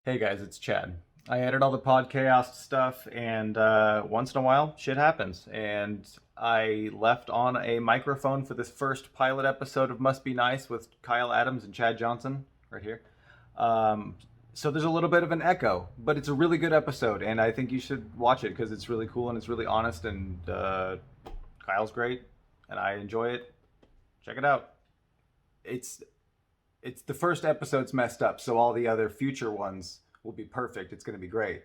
Hey guys, it's Chad. I edit all the Podchaost stuff, and once in a while, shit happens. And I left on a microphone for this first pilot episode of Must Be Nice with Kyle Adams and Chad Johnson, right here. Um, so there's a little bit of an echo, but it's a really good episode, and I think you should watch it because it's really cool and it's really honest, and Kyle's great, and I enjoy it. Check it out. It's it's the first episode's messed up, so all the other future ones will be perfect. It's going to be great.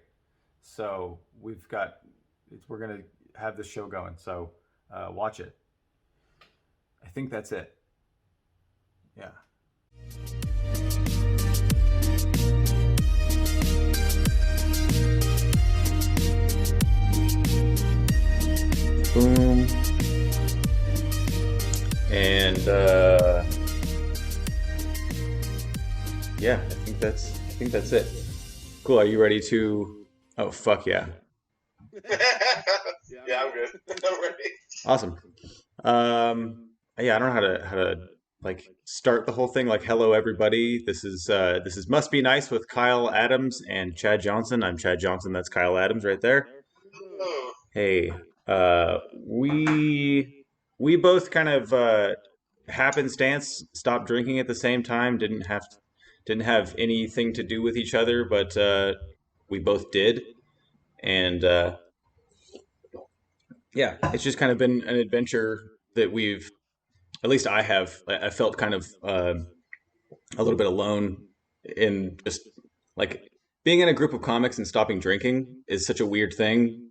So we're going to have this show going. So watch it. I think that's it. Yeah. Boom. And yeah, I think that's it. Cool. Are you ready to? Oh fuck yeah! Yeah, I'm good. I'm ready. Awesome. Yeah, I don't know how to like start the whole thing. Like, hello everybody. This is Must Be Nice with Kyle Adams and Chad Johnson. I'm Chad Johnson. That's Kyle Adams right there. Oh, Hey, we both kind of happenstance stopped drinking at the same time. Didn't have anything to do with each other, but we both did, and yeah, it's just kind of been an adventure that we've, at least I have. I felt kind of a little bit alone in just like being in a group of comics and stopping drinking is such a weird thing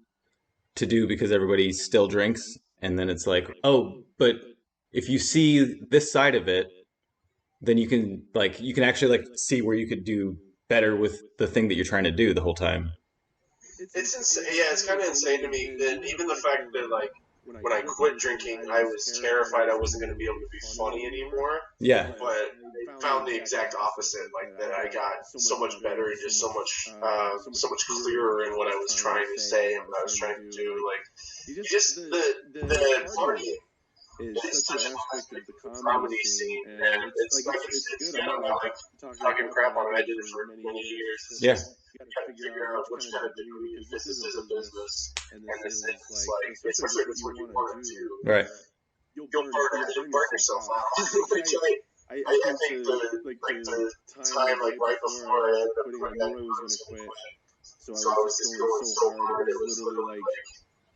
to do because everybody still drinks, and then it's like, oh, but if you see this side of it, then you can actually like see where you could do better with the thing that you're trying to do the whole time. it's insane. Yeah, it's kind of insane to me. And even the fact that like when I quit drinking, I was terrified I wasn't going to be able to be funny anymore. Yeah. But I found the exact opposite. Like that, I got so much better and just so much clearer in what I was trying to say and what I was trying to do. Like you just the partying is such an aspect of the comedy scene, and it's good. I'm not like talking crap on it. I did it for many years. It's Yeah. just you got to figure out which kind of degree because this is a business, and this is like especially if it's what you want to do. Right. You'll burn yourself out. Which I think the time like right before I ended up quitting, I knew I was going to quit. So I was just going so hard. It was literally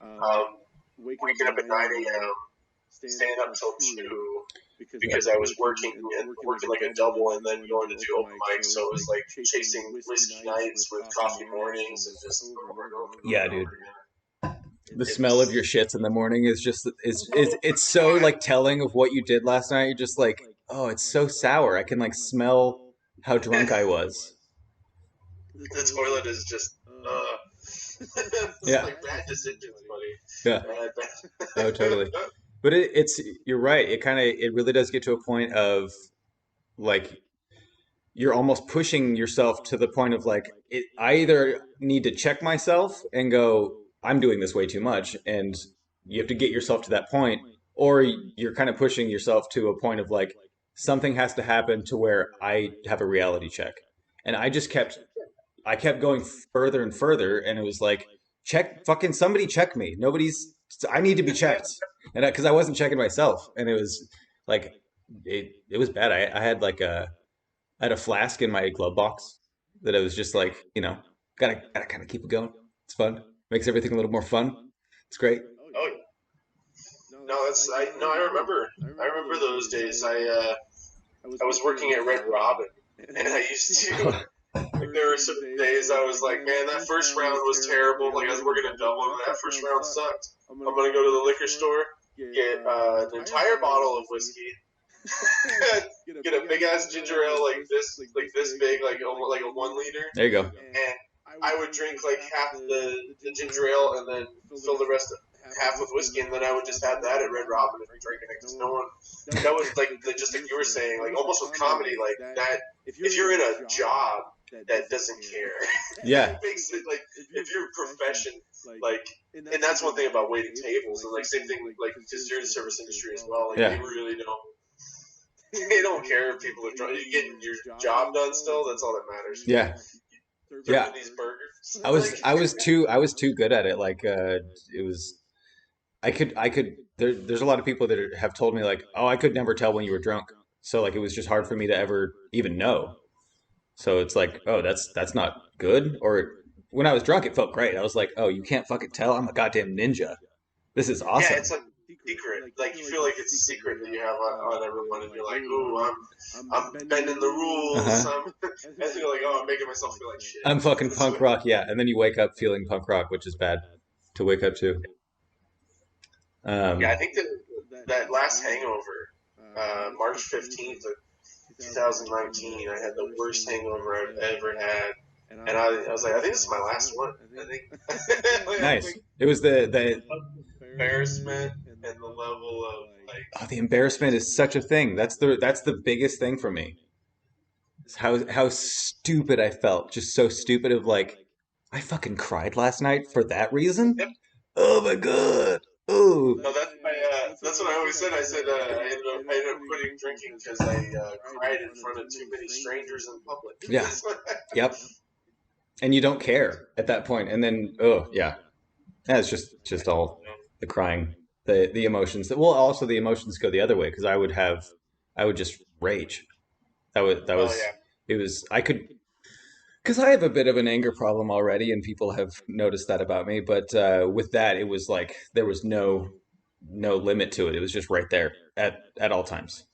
like waking up at 9 a.m. staying up till 2 because I was working like a double and then going to do open mics. So it was like chasing whiskey nights with coffee mornings and just over and over. Yeah, dude. The smell of your shits in the morning is just is it's so like telling of what you did last night. You're just like, oh, it's so sour. I can like smell how drunk I was. The toilet is just it's Yeah. like bad decisions, buddy. Yeah. Bad. Oh, totally. But it's you're right. It really does get to a point of like you're almost pushing yourself to the point of like I either need to check myself and go, I'm doing this way too much, and you have to get yourself to that point, or you're kind of pushing yourself to a point of like something has to happen to where I have a reality check, and I kept going further and further, and it was like check fucking somebody check me. I need to be checked, and because I wasn't checking myself, and it was like it was bad. I had a flask in my glove box that I was just like, gotta kind of keep it going. It's fun. Makes everything a little more fun. It's great. Oh no, I remember. I remember those days. I was working at Red Robin, and I used to. Like, there were some days I was like, man, that first round was terrible. Like I was working a double, and that first round sucked. I'm gonna go to the liquor store, get an entire bottle of whiskey, get a big ass ginger ale like this big, like a 1 liter. There you go. And I would drink like half the ginger ale and then fill the rest half with whiskey, and then I would just have that at Red Robin and drink it because no one. That was like just like you were saying, like almost with comedy, like that. If you're in a job that doesn't care, Yeah. it makes it like if your profession, like, and that's one thing about waiting tables, and like same thing, like because you're in the service industry as well. Like Yeah. they really don't. They don't care if people are drunk. You're getting your job done still. That's all that matters. Yeah. Yeah, I was too good at it. Like it was I could there's a lot of people that have told me like, "Oh, I could never tell when you were drunk." So like it was just hard for me to ever even know. So it's like, "Oh, that's not good." Or when I was drunk, it felt great. I was like, "Oh, you can't fucking tell. I'm a goddamn ninja. This is awesome." Like you feel like it's secret that you have on everyone, and you're like, "Ooh, I'm bending the rules." Uh-huh. And you're like, "Oh, I'm making myself feel like shit." I'm fucking punk rock, yeah. And then you wake up feeling punk rock, which is bad to wake up to. Yeah, Um, I think that that last hangover, March 15th of 2019, I had the worst hangover I've ever had, and I was like, I think this is my last one. I think, like, I nice. think It was the embarrassment and the level of like, oh, the embarrassment is such a thing. That's the biggest thing for me. Is how stupid I felt. Just so stupid of like I fucking cried last night for that reason? yep. Oh my god. Oh. No, that's what I always said. I said I ended up quitting drinking because I cried in front of too many strangers in public. Yeah. Yep. And you don't care at that point. And then oh yeah. That's just all the crying, the emotions. Well, also the emotions go the other way because I would just rage. That Oh was yeah. it was I could because I have a bit of an anger problem already, and people have noticed that about me. But with that, it was like there was no limit to it. It was just right there at all times.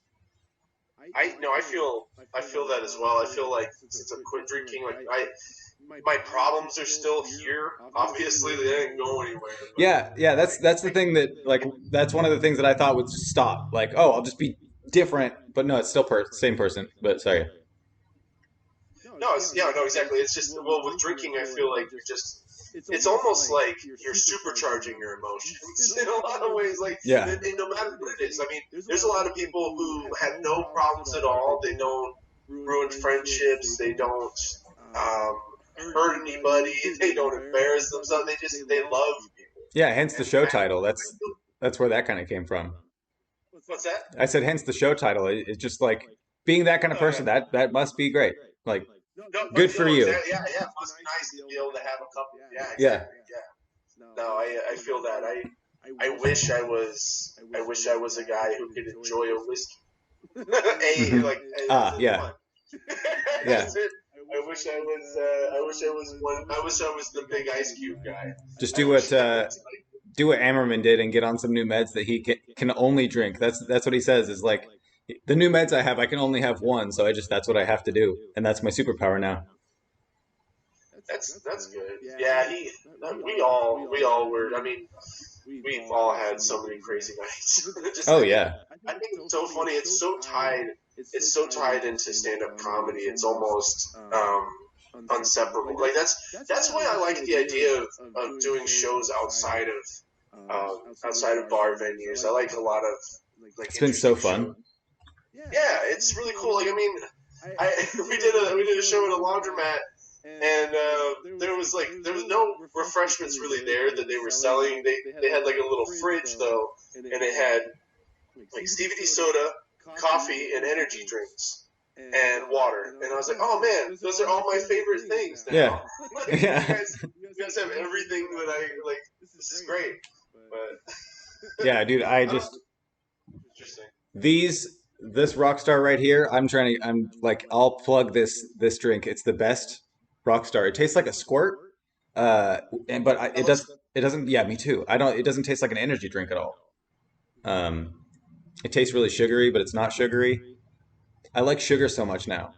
I no, I feel that as well. I feel like since I've quit drinking, like my problems are still here. Obviously, they didn't go anywhere. But Yeah, yeah. That's the thing that like that's one of the things that I thought would just stop. Like, oh, I'll just be different, but no, it's still same person. But sorry. no, it's yeah, no, exactly. It's just well, with drinking, I feel like you're just. It's almost like you're supercharging your emotions in a lot of ways. Like, Yeah. and no matter what it is, I mean, there's a lot of people who have no problems at all. They don't ruin friendships. They don't um, hurt anybody. They don't embarrass themselves. They love people. Yeah. Hence the show title. I feel, That's where that kind of came from. what's that? I said, hence the show title. It's just like being that kind of Oh yeah. person. That must be great. Like, No, good for no, you. exactly. Yeah, yeah. It must be nice to be able to have a couple. Yeah, Yeah. exactly. Yeah. No, I feel that. I wish I was a guy who could enjoy a whiskey. A Hmm. like as Ah, in yeah, one. yeah. As in, I wish I was. I wish I was one. I wish I was the big Ice Cube guy. Just I wish I was like. do what Ammerman did and get on some new meds that he can only drink. That's what he says is like the new meds I have. I can only have one, so I just that's what I have to do, and that's my superpower now. That's good. Yeah, he. We all were. I mean, we've all had so many crazy nights. Just Oh yeah, I think it's so funny. It's so tied. It's so tied into stand-up comedy. It's almost inseparable. Like that's why I like the idea of doing shows outside of bar venues. I like a lot of like it's been so interesting fun. shows. Yeah, it's really cool. Like I mean, I we did a show at a laundromat, and there was no refreshments really there that they were selling. They had like a little fridge though, and it had like Stevie D soda, coffee, and energy drinks. And water, and I was like, "Oh man, those are all my favorite things Yeah, now. Like, yeah, you guys have everything that I like. This is great." But yeah, dude. I I don't. just Interesting. this rock star right here. I'm like I'll plug this drink. It's the best rock star. It tastes like a squirt. Uh, and but That looks. it doesn't. Yeah, me too. I don't. It doesn't taste like an energy drink at all. Um, it tastes really sugary, but it's not sugary. I like sugar so much now.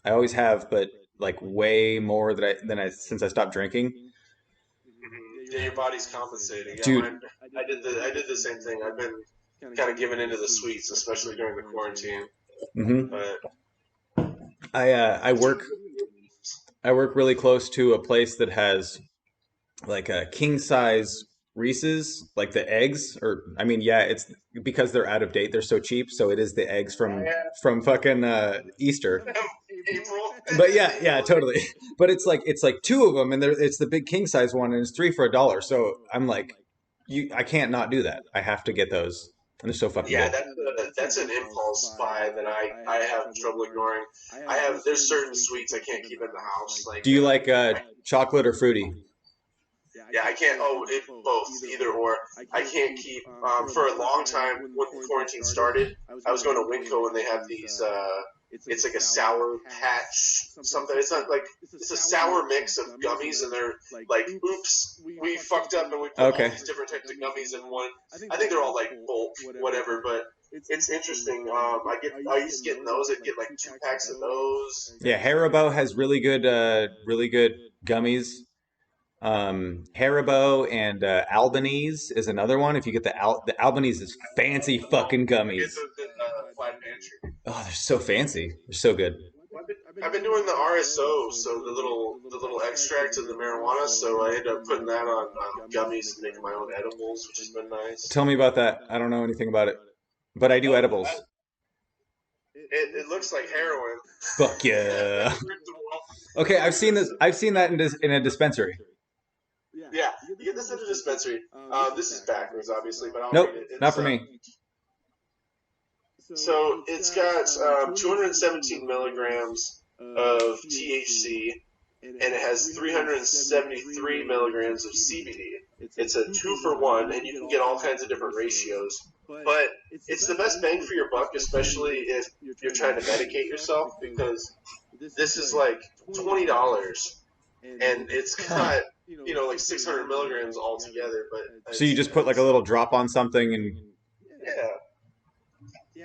I always have, but like way more than I since I stopped drinking. Yeah, your body's compensating. Yeah, Dude, mine. I did the same thing. I've been kind of giving into the sweets, especially during the quarantine. hmm But I work really close to a place that has like a king size Reese's, like the eggs, or I mean, yeah, it's because they're out of date. They're so cheap, so it is the eggs from fucking Easter. April. But yeah, yeah, totally. But it's like two of them, and it's the big king size one, and it's three for $1. So I'm like, I can't not do that. I have to get those. and they're so fucking Yeah, good. that's an impulse buy that I have trouble ignoring. I have there's certain sweets I can't keep in the house. Do you like chocolate or fruity? Yeah, I can't. Oh, both, either or. I can't keep. For a long time when the quarantine started, I was going to Winco and they have these. It's like a sour patch something. It's not like it's a sour mix of gummies, and they're like, oops, we fucked up and we put all Okay. these different types of gummies in one. I think they're all like bulk, whatever, but it's interesting. I used to get those. I'd get like 2 packs of those. Yeah, Haribo has really good gummies. Haribo and Albanese is another one. If you get the Albanese is fancy fucking Get gummies. those in Flat Pantry. Oh, they're so fancy. They're so good. I've been doing the RSO, so the little extract of the marijuana. So I end up putting that on gummies and making my own edibles, which has been nice. Tell me about that. I don't know anything about it, but I do edibles. It looks like heroin. Fuck yeah. Okay, I've seen this. I've seen that in a dispensary. Yeah, you get this in a dispensary. This is backwards, obviously, but I'll Nope, read it. not for me. So it's got 217 milligrams of THC, and it has 373 milligrams of CBD. It's a 2-for-1, and you can get all kinds of different ratios. But it's the best bang for your buck, especially if you're trying to medicate yourself, because this is like $20, and it's got like 600 milligrams altogether. But So you just put like a little drop on something and yeah.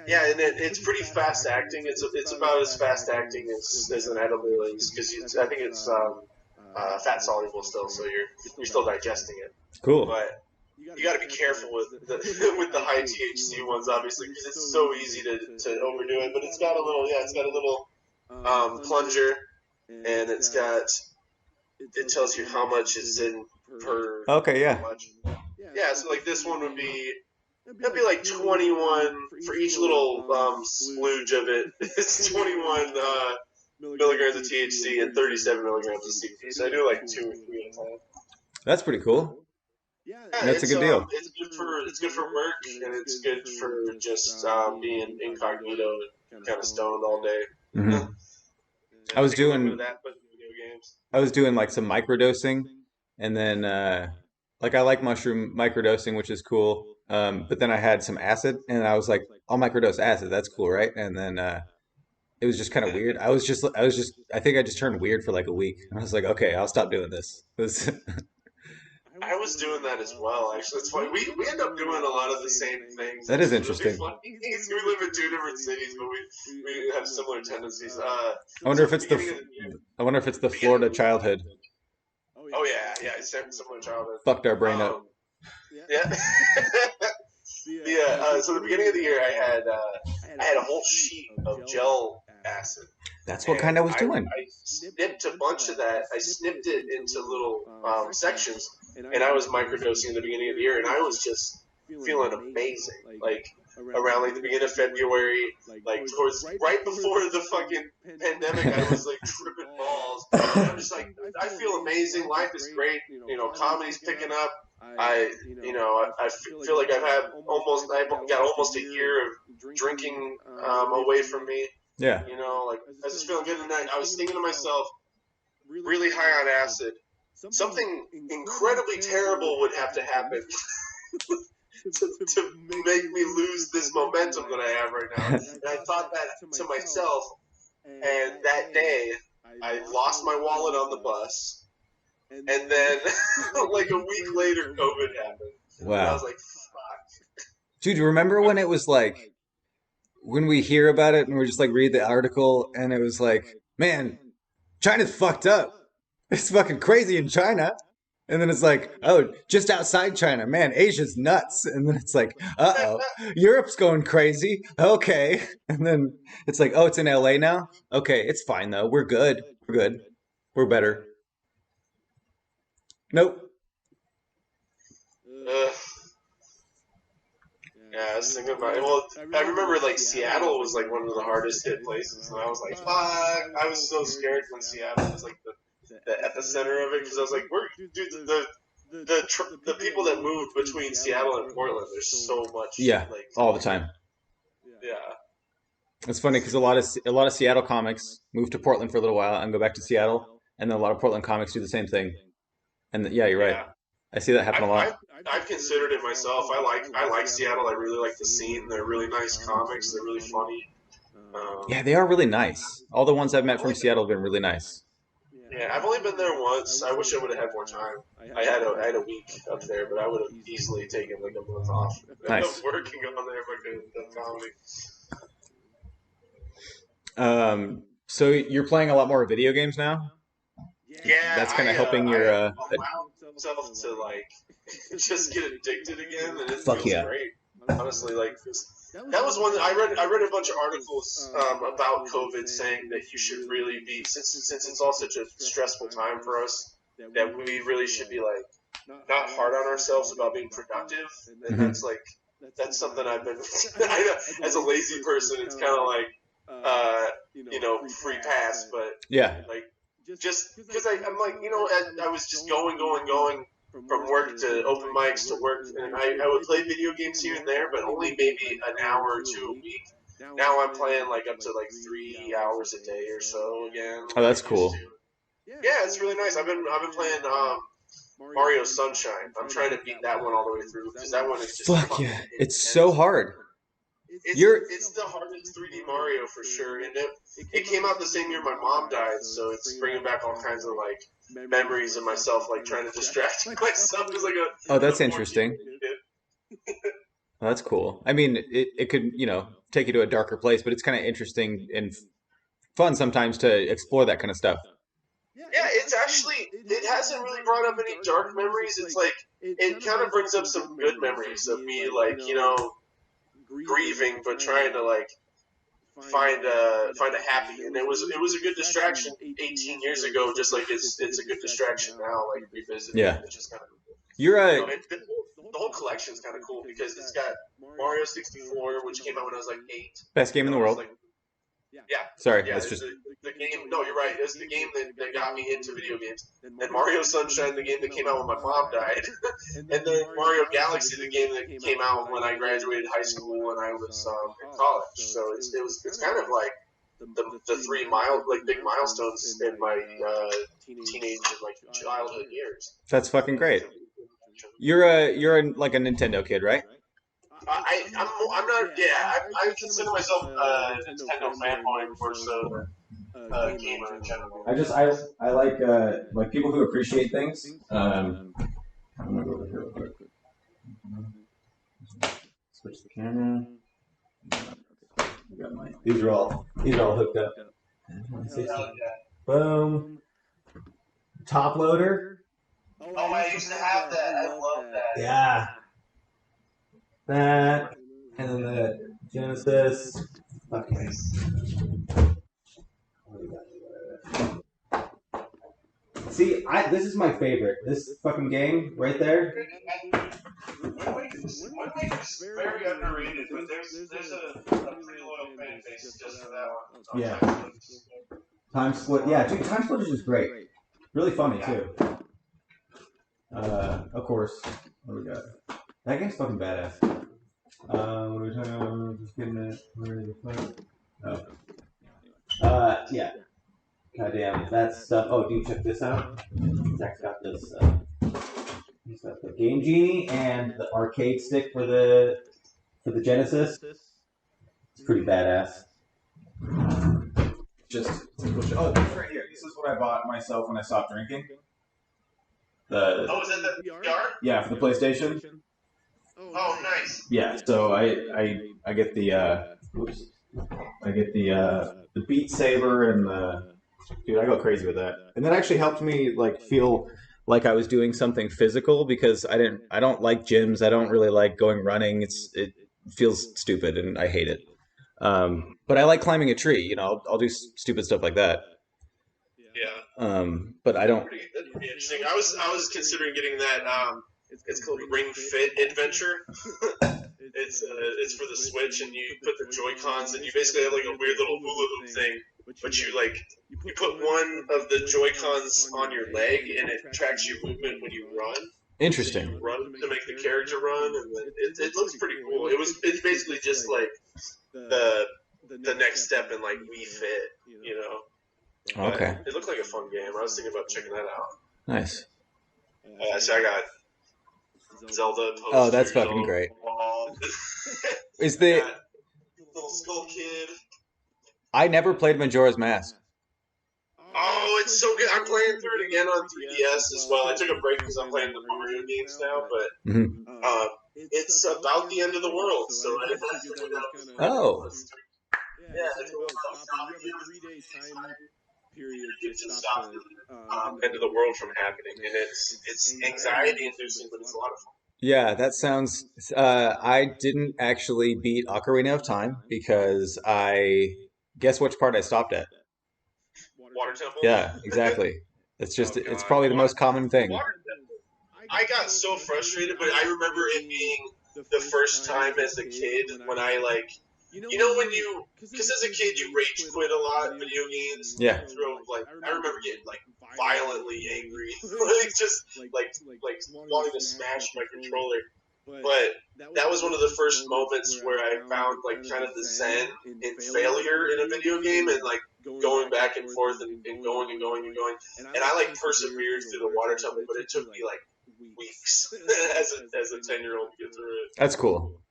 Yeah, and it's pretty fast acting. It's about as fast acting as an edible is, because I think it's fat soluble still, so you're still digesting it. cool. But you got to be careful with the with the high THC ones, obviously, because it's so easy to overdo it. But it's got a little plunger, and it tells you how much is in per. Okay, yeah. Much. Yeah, so like this one would be. That'd be like 21 for each little splooge of it. It's 21 milligrams of THC and 37 milligrams of CBD. So I do like 2 or 3 at a time. That's pretty cool. Yeah, That's a good deal. It's good for work, and it's good for just being incognito and kind of stoned all day. Mm-hmm. I was doing that, but video games. I was doing like some microdosing, and then like I like mushroom microdosing, which is cool. But then I had some acid, and I was like, I'll microdose acid. That's cool, right? And then it was just kind of weird. I think I just turned weird for like a week. I was like, okay, I'll stop doing this. I was doing that as well, actually. It's funny. We end up doing a lot of the same things. That is interesting. We live in 2 different cities, but we have similar tendencies. I wonder if it's the Florida childhood. Oh yeah, it's similar childhood. Fucked our brain up. Yeah. So the beginning of the year, I had a whole sheet of gel acid. That's what kind I was doing. I snipped a bunch of that. I snipped it into little sections, and I was microdosing in the beginning of the year, and I was just feeling amazing. Like around like the beginning of February, like towards right before the fucking pandemic, I was like tripping balls. And I'm just like, I feel amazing. Life is great. Comedy's picking up. I feel like I've got almost a year of drinking away from me. Yeah. Like I was just feeling good, and I was thinking to myself, really high on acid, something incredibly terrible would have to happen to make me lose this momentum that I have right now. And I thought that to myself, and that day I lost my wallet on the bus. And then, like a week later, COVID happened. Wow. And I was like, fuck. Dude, remember when it was like, when we hear about it and we're just like, read the article, and it was like, man, China's fucked up. It's fucking crazy in China. And then it's like, oh, just outside China, man, Asia's nuts. And then it's like, uh-oh, Europe's going crazy. Okay. And then it's like, oh, it's in LA now? Okay, it's fine though. We're good. We're good. We're better. Nope. Yeah, I was thinking about it. Well, I remember like Seattle was like one of the hardest hit places, and I was like, fuck. I was so scared when Seattle was like the epicenter of it, because I was like, the people that moved between Seattle and Portland, there's so much Yeah, like all the time. yeah. It's funny because a lot of Seattle comics move to Portland for a little while and go back to Seattle, and then a lot of Portland comics do the same thing. And yeah, you're right. Yeah. I see that happen a I've, lot. I've I've considered it myself. I like Seattle. I really like the scene. They're really nice comics. They're really funny. Yeah, they are really nice. All the ones I've met I've from only Seattle have been really nice. Yeah, I've only been there once. I wish I would have had more time. I had a week up there, but I would have easily taken like a month off Nice. working on there if I could have done comedy. So you're playing a lot more video games now? Yeah, That's kind of helping your. I allowed myself to like just get addicted again, and it Fuck feels yeah. great. Honestly, like that was one that I read a bunch of articles about COVID saying that you should really be since it's all such a stressful time for us that we really should be like not hard on ourselves about being productive, and that's something I've been as a lazy person. It's kind of like free pass, but Yeah. like just because I'm like I was just going from work to open mics to work, and I would play video games here and there, but only maybe an hour or two a week. Now I'm playing like up to like 3 hours a day or so again. Oh, that's cool. Yeah, it's really nice. I've been playing Mario Sunshine. I'm trying to beat that one all the way through because that one is just Fuck fucking yeah. It's intense. so hard. It's the hardest 3D Mario for sure, and it came out the same year my mom died, so it's bringing back all kinds of like memories of myself like trying to distract myself as like a Oh, that's a interesting. 14 kid. Well, that's cool. I mean, it could, take you to a darker place, but it's kind of interesting and fun sometimes to explore that kind of stuff. Yeah, it hasn't really brought up any dark memories. It's like it kind of brings up some good memories of me like grieving but trying to like find a happy, and it was a good distraction 18 years ago, just like it's a good distraction now, like revisiting Yeah. it, which is kind of You're the whole collection is kind of cool because it's got Mario 64, which came out when I was like 8. best game in the world. Yeah, Sorry, yeah, that's it's just the game. No, you're right. It's the game that got me into video games. And Mario Sunshine, the game that came out when my mom died, and then Mario Galaxy, the game that came out when I graduated high school and I was in college. So it's kind of like the big milestones in my teenage and like childhood years. that's fucking great. Like a Nintendo kid, right? I'm not. Yeah, I consider myself a Nintendo fanboy more so than a gamer in general. I like people who appreciate things. I'm gonna go over here real quick. Switch the camera. These are all hooked up. Boom. Top loader. Oh, I used to have that. I love that. Yeah. That, and then the Genesis. Okay. See, this is my favorite. This fucking game right there. Wind Waker is very underrated, but there's a pretty loyal fan base just for that one. Yeah. Time Split. Yeah, dude, Time Splitters is great. Really funny too. Of course. What do we got? That game's fucking badass. What are we talking about? Just getting it ready to play. Oh. Yeah. Goddamn, that stuff. Oh, dude, check this out. Zach's got this. He's got the Game Genie and the arcade stick for the Genesis. It's pretty badass. Just oh, this right here. This is what I bought myself when I stopped drinking. Is that the VR? Yeah, for the PlayStation. Oh, nice. Yeah, so I get the the Beat Saber and the dude, I go crazy with that. And that actually helped me like feel like I was doing something physical because I don't like gyms. I don't really like going running. It feels stupid and I hate it. But I like climbing a tree. I'll do stupid stuff like that. Yeah. But I don't. That'd be interesting. I was considering getting that. It's called Ring Fit Adventure. It's for the Switch, and you put the Joy-Cons, and you basically have like a weird little hula hoop thing, but you put one of the Joy-Cons on your leg, and it tracks your movement when you run. so you Interesting. run to make the character run, and then it looks pretty cool. It's basically just like the the next step in like Wii Fit, you know. But Okay. it looked like a fun game. I was thinking about checking that out. Nice. So I got Zelda Oh, that's posters fucking all over great. the wall. Is I the got little Skull Kid. I never played Majora's Mask. Oh, it's so good. I'm playing through it again on 3DS as well. I took a break because I'm playing the Mario games now, but Hmm. it's about the end of the world, so I figured that was Oh, yeah, it's about stopping the period to stop the end of the world from happening, and it's anxiety inducing, but it's a lot of fun. yeah, that sounds. I didn't actually beat Ocarina of Time because I guess which part I stopped at. Water Temple. Yeah, exactly. It's Oh just it's God, probably the most common the thing. Water Temple. I got so frustrated, but I remember it being the first time as a kid when I like, when you, because as a kid you rage quit a lot video games, Yeah. throw like, I remember getting like violently angry, like just like wanting to smash my controller. But that was one of the first moments where I found like kind of the zen in failure in a video game and like going back and forth and going and going and going. And I like persevered through the Water Temple, but it took me like weeks as a 10-year-old to get through it. That's cool.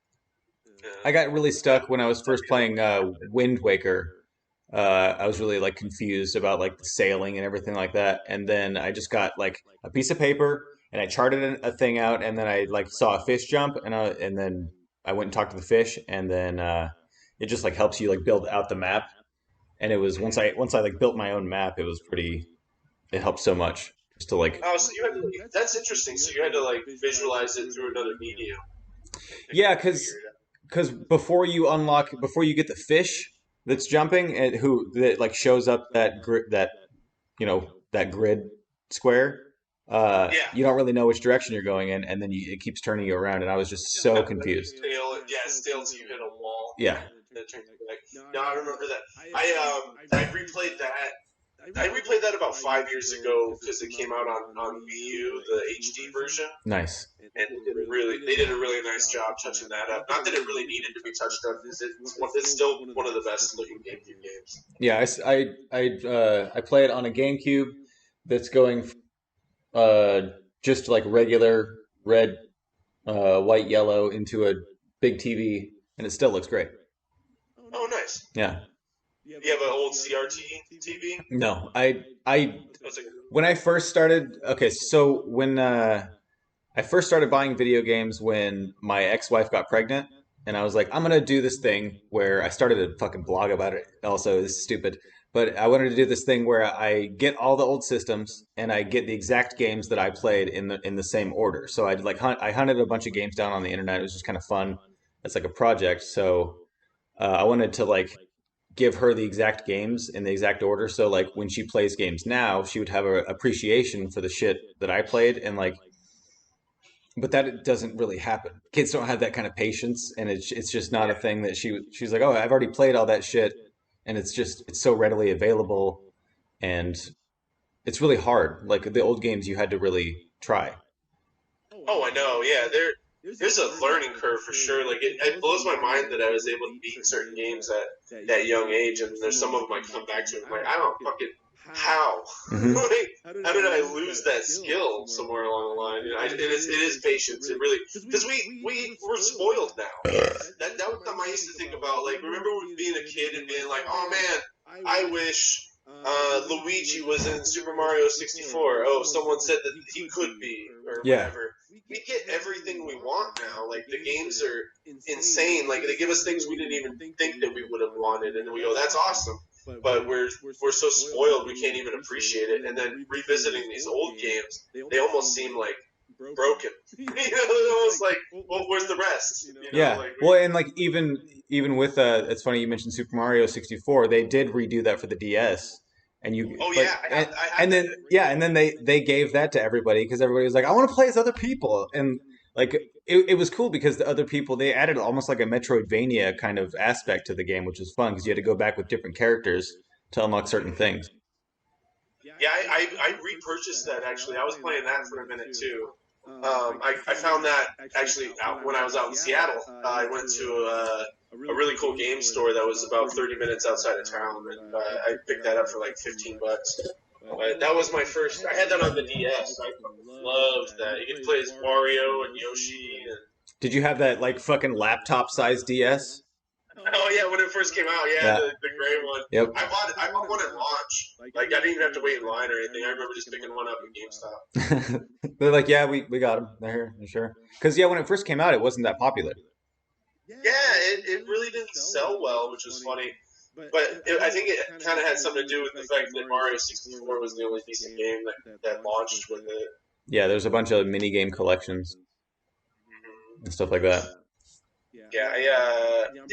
I Yeah. got really stuck when I was first playing Wind Waker. I was really like confused about like the sailing and everything like that, and then I just got like a piece of paper and I charted a thing out, and then I like saw a fish jump, and then I went and talked to the fish, and then it just like helps you like build out the map. And it was once I like built my own map, it was pretty. It helped so much just to like Oh, so you had to. That's interesting. So you had to like visualize it through another medium to yeah, kind of because figure it out. before you get the fish that's jumping and who that like shows up that grid square, Yeah. you don't really know which direction you're going in, and then it keeps turning you around, and I was just so confused. Stale till you hit a wall. Yeah. That turns you back. No, I remember that. I replayed that. I replayed that about 5 years ago because it came out on Wii U, the HD version, Nice. and they did a really nice job touching that up. Not that it really needed to be touched up, because it's still one of the best looking GameCube games. Yeah, I play it on a GameCube that's going uh, just like regular red, white, yellow into a big TV, and it still looks great. Oh, nice. Yeah. You have an old CRT TV? No, I That's like, when I first started. Okay, so when I first started buying video games when my ex-wife got pregnant, and I was like, I'm gonna do this thing where I started a fucking blog about it. Also, this is stupid, but I wanted to do this thing where I get all the old systems and I get the exact games that I played in the same order. So I hunted a bunch of games down on the internet. It was just kind of fun. It's like a project. So I wanted to like give her the exact games in the exact order. So like when she plays games now, she would have a appreciation for the shit that I played, and like but that doesn't really happen. Kids don't have that kind of patience, and it's just not a thing that she's like, oh, I've already played all that shit, and it's so readily available, and it's really hard. Like the old games, you had to really try. oh, I know. Yeah, there's a learning curve for sure. Like it blows my mind that I was able to beat certain games at that young age, and there's some of them I come back to. And I'm like, I don't fucking how. Hmm. Like, how did I lose that skill somewhere along the line? It is patience. It really, because we were spoiled now. That was something I used to think about. Like, remember being a kid and being like, oh man, I wish Luigi was in Super Mario 64. Oh, someone said that he could be, or Yeah. whatever. We get everything we want now. Like, the games are insane. Like, they give us things we didn't even think that we would have wanted, and then we go, that's awesome. But we're so spoiled we can't even appreciate it. And then revisiting these old games, they almost seem like broken. Almost like, well, where's the rest? Yeah. Like Well, and like even with it's funny you mentioned Super Mario 64. They did redo that for the DS, and you oh like yeah, I have and then that. yeah, and then they gave that to everybody because everybody was like, I want to play as other people, and like it was cool because the other people they added almost like a Metroidvania kind of aspect to the game, which was fun because you had to go back with different characters to unlock certain things. Yeah, I repurchased that actually. I was playing that for a minute too. I found that actually out when I was out in Seattle. I went to a really cool game store that was about 30 minutes outside of town, and I picked that up for like $15. But that was my first. I had that on the DS. I loved that. You could play as Wario and Yoshi. And, Did you have that like fucking laptop sized DS? oh yeah, when it first came out, yeah, Yeah. the gray one. Yep. I bought one at launch. Like I didn't even have to wait in line or anything. I remember just picking one up at GameStop. They're like, yeah, we got them. They're here. They're sure. Because yeah, when it first came out, it wasn't that popular. Yeah, it really didn't sell well, which was funny. But I think it kind of had something to do with the fact that Mario 64 was the only decent game that launched with it. Yeah, there's a bunch of mini game collections and stuff like that. Yeah,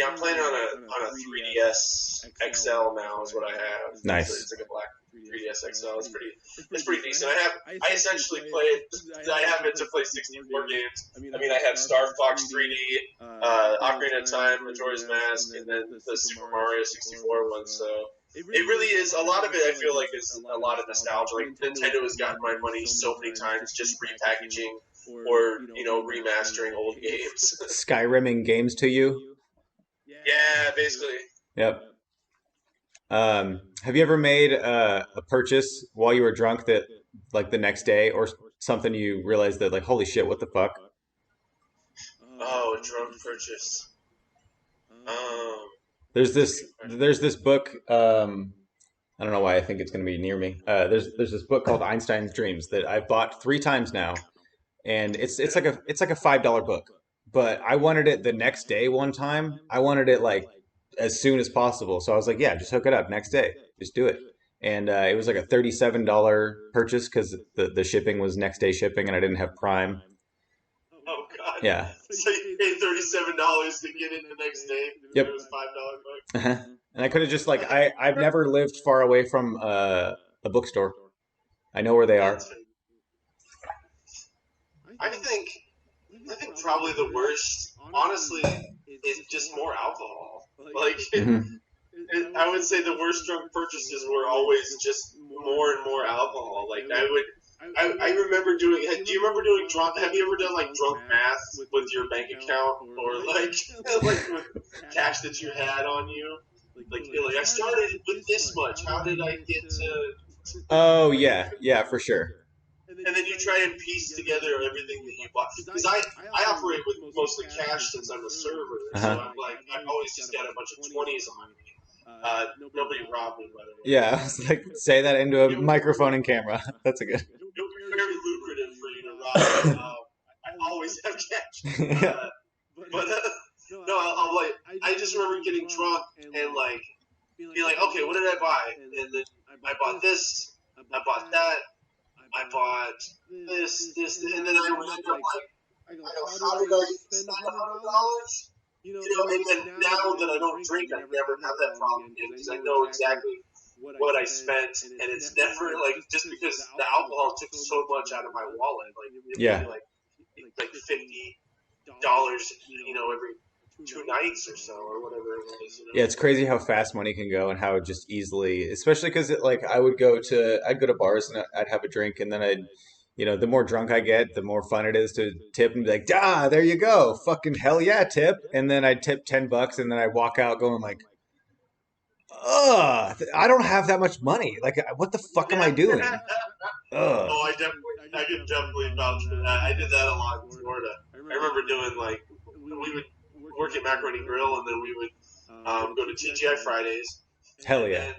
I'm playing on a 3DS XL now is what I have. Nice. It's like a black 3DS XL. It's pretty decent. I essentially play it. I have it to play 64 games. I mean, I have Star Fox 3D, Ocarina of Time, Majora's Mask, and then the Super Mario 64 one. So it really is a lot of it. I feel like is a lot of nostalgia. Like Nintendo has gotten my money so many times just repackaging or remastering old games. Skyrimming games to you. Yeah, basically. Yep. Have you ever made a purchase while you were drunk that, like, the next day or something you realized that, like, holy shit, what the fuck? Oh, a drunk purchase. There's this book. I don't know why I think it's going to be near me. There's this book called Einstein's Dreams that I've bought 3 times now, and it's like a $5 book. But I wanted it the next day one time. I wanted it like as soon as possible. So I was like, yeah, just hook it up next day. Just do it. And it was like a $37 purchase because the shipping was next day shipping and I didn't have Prime. Oh God. Yeah. So you paid $37 to get it the next day. Yep. It was $5 book. And I could have just like I've never lived far away from a bookstore. I know where they are. I think probably the worst, honestly, is just more alcohol. Like, I would say the worst drunk purchases were always just more and more alcohol. Like, I remember doing. Do you remember doing drunk? Have you ever done like drunk math with your bank account or like with cash that you had on you? Like you're like, I started with this much. How did I get to? Oh yeah, for sure. And then you try and piece together everything that you bought. Because I operate with mostly cash since I'm a server. So I'm like, I've always just got a bunch of 20s on me. Nobody robbed me, by the way. Yeah, I was like, say that into a microphone and camera. That's a good. It would be very lucrative for you to rob. I always have cash. No, I'll like, I just remember getting drunk and like, being like, okay, what did I buy? And then I bought this, I bought that. I bought this, and then I would end up like, I go, how did I spend $100? And then now that I don't drink, I never have that problem again because I know exactly what I spent, and it's never like just because the alcohol took so much out of my wallet, like yeah, like $50, every 2 nights or so, or whatever it was. Yeah, it's crazy how fast money can go and how just easily, especially because like I'd go to bars and I'd have a drink and then the more drunk I get, the more fun it is to tip and be like, there you go, fucking hell yeah, tip. And then I'd tip $10 and then I'd walk out going like, I don't have that much money. Like, what the fuck am I doing? Oh, I could definitely vouch for that. I did that a lot in Florida. I remember doing like, we would work at Macaroni Grill, and then we would go to TGI Fridays. Hell yeah!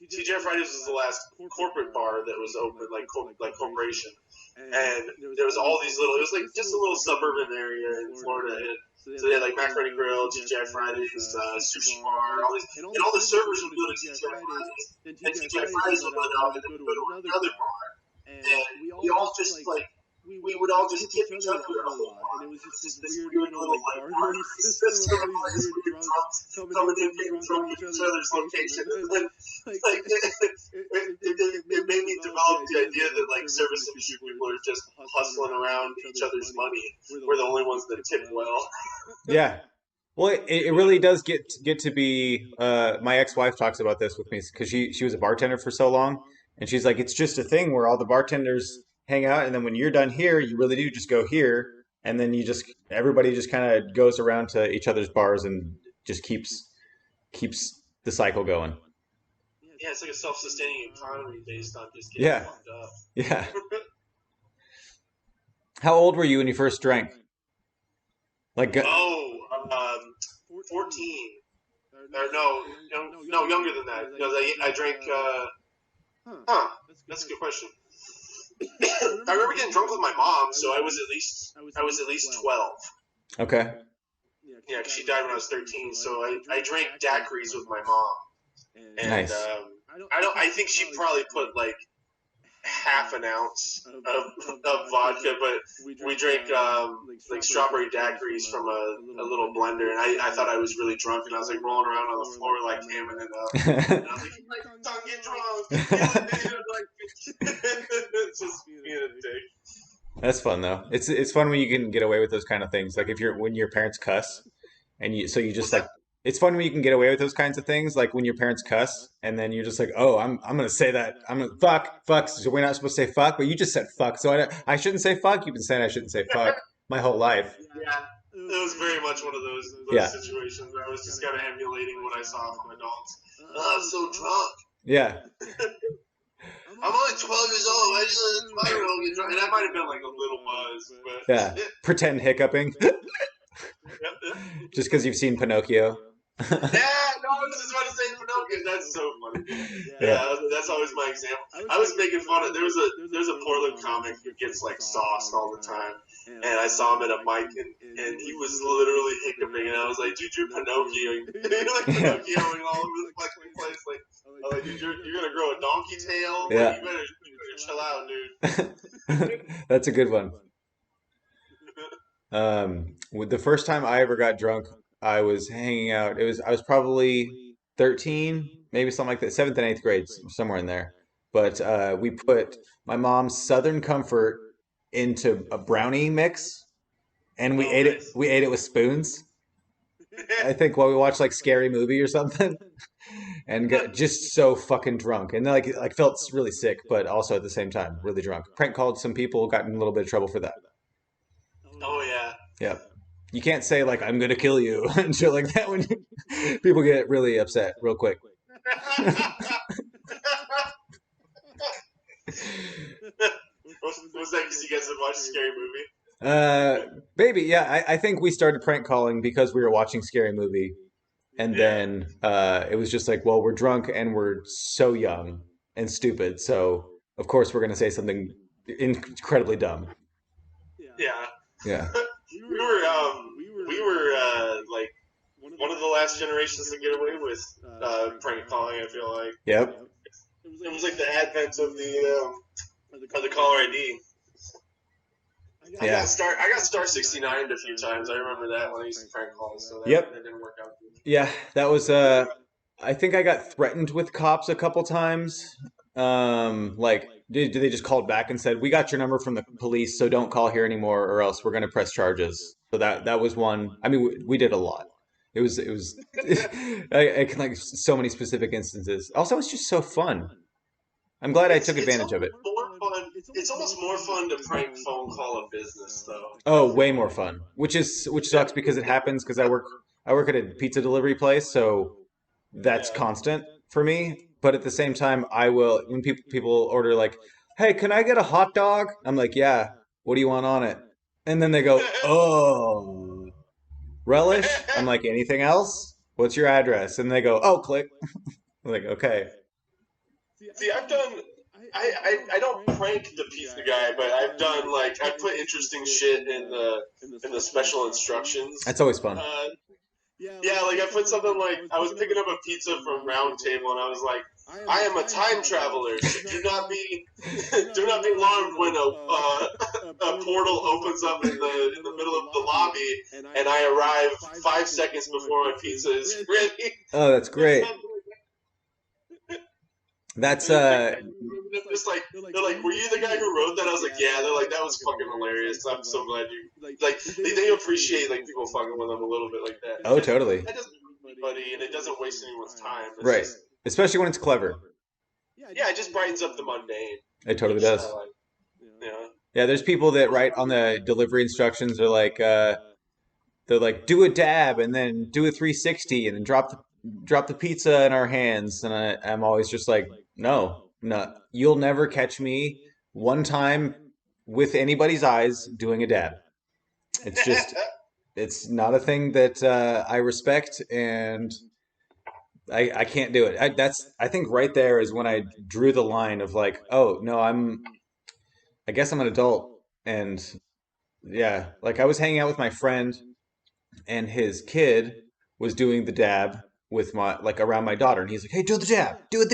And TGI Fridays was the last corporate bar that was open, like corporation. And there was all these little. It was like just a little suburban area in Florida. And so they had like Macaroni Grill, TGI Fridays, sushi bar, all these, and all the servers would go to TGI Fridays, and TGI Fridays would go out and then would go to another bar, and we all just like. We would all just tip each other a whole lot, and it was just this weird little like party system of all these weird drunks coming in, getting drunk at each other's location. And like it made me develop the idea that like service industry people are just hustling around each other's money. We're the only ones that tip well. Yeah. Well, it really does get to be. My ex-wife talks about this with me because she was a bartender for so long, and she's like, it's just a thing where all the bartenders hang out, and then when you're done here, you really do just go here, and then everybody just kind of goes around to each other's bars and just keeps the cycle going. Yeah, it's like a self-sustaining economy based on just getting Yeah, fucked up. yeah. How old were you when you first drank? Like, 14. Or no, younger than that. Because I drank. That's a good question. I remember getting drunk with my mom, so I was at least 12. okay, Yeah, because she died when I was 13. So I drank daiquiris with my mom, and nice. I think she probably put like half an ounce of vodka, but we drank like strawberry daiquiris from a little blender, and I thought I was really drunk, and I was like rolling around on the floor like hamming it up, and I was like, don't get drunk, it's just being a dick. That's fun though. It's fun when you can get away with those kind of things. Like if you're when your parents cuss and you just What's like that? it's fun when you can get away with those kinds of things. Like when your parents cuss and then you're just like, oh, I'm gonna say that I'm gonna fuck. So we're not supposed to say fuck, but you just said fuck. So I shouldn't say fuck. You've been saying I shouldn't say fuck my whole life. Yeah, it was very much one of those Yeah, situations where I was just kind of emulating what I saw from adults. Oh, I'm so drunk. yeah, I'm only 12 years old. Why did you let a 5-year-old get drunk? And that might have been like a little buzz, yeah. but Pretend hiccuping just because you've seen Pinocchio. yeah, no, I was just about to say Pinocchio. That's so funny. Yeah. Yeah, that's always my example. I was making fun of there's a Portland comic who gets like sauced all the time, and I saw him at a mic, and he was literally hiccuping, and I was like, dude, you're Pinocchio, you're like Pinocchioing all over the fucking place. Like, I was like, dude, you're gonna grow a donkey tail. Yeah. Like, you better chill out, dude. That's a good one. With the first time I ever got drunk, I was hanging out. I was probably 13, maybe something like that, seventh and eighth grade, somewhere in there. But we put my mom's Southern Comfort into a brownie mix, and we Oh, ate it. nice. We ate it with spoons. I think while we watched like Scary Movie or something, and got just so fucking drunk, and like felt really sick, but also at the same time really drunk. Prank called some people, got in a little bit of trouble for that. Oh yeah. Yeah. You can't say like I'm gonna kill you and shit like that when people get really upset real quick. Was that because you guys had watched a scary movie? Baby, yeah, I think we started prank calling because we were watching Scary Movie, and then it was just like, well, we're drunk and we're so young and stupid, so of course we're gonna say something incredibly dumb. Yeah. Yeah. We were like one of the last generations to get away with prank calling. I feel like Yep. it was like the advent of the caller ID. Yeah. I got star 69 a few times. I remember that when I used to prank call, so Yep. that didn't work out. Yeah, that was I think I got threatened with cops a couple times. Like did they just called back and said, "We got your number from the police, so don't call here anymore or else we're going to press charges." So that was one. I mean, we did a lot. It was I can like so many specific instances. Also, it's just so fun. I'm glad I took advantage of it. It's almost more fun to prank phone call a business though. Oh, way more fun. Which sucks because it happens because I work at a pizza delivery place, so that's constant for me. But at the same time, I will when people order like, "Hey, can I get a hot dog?" I'm like, "Yeah. What do you want on it?" And then they go, "Oh, relish?" I'm like, "Anything else? What's your address?" And they go, "Oh, click." I'm like, "Okay." See, I've done. I don't prank the pizza guy, but I've done like I put interesting shit in the special instructions. That's always fun. Yeah, like I put something like I was picking up a pizza from Round Table, and I was like, "I am a time traveler. So do not be alarmed when a portal opens up in the middle of the lobby, and I arrive 5 seconds before my pizza is ready." Oh, that's great. That's Just like they're like, "Were you the guy who wrote that?" I was like, "Yeah." They're like, "That was fucking hilarious. I'm so glad you like." They appreciate like people fucking with them a little bit like that. Oh, totally. That doesn't hurt anybody, and it doesn't waste anyone's time. It's Right. just, Especially when it's clever. yeah, it just brightens up the mundane. It totally Which does. I like. Yeah. Yeah, there's people that write on the delivery instructions are like they're like do a dab and then do a 360 and then drop the pizza in our hands and I'm always just like no, no, you'll never catch me one time with anybody's eyes doing a dab. It's just it's not a thing that I respect and I can't do it. I think right there is when I drew the line of like, oh no, I guess I'm an adult and yeah, like I was hanging out with my friend and his kid was doing the dab with my like around my daughter and he's like, "Hey, do the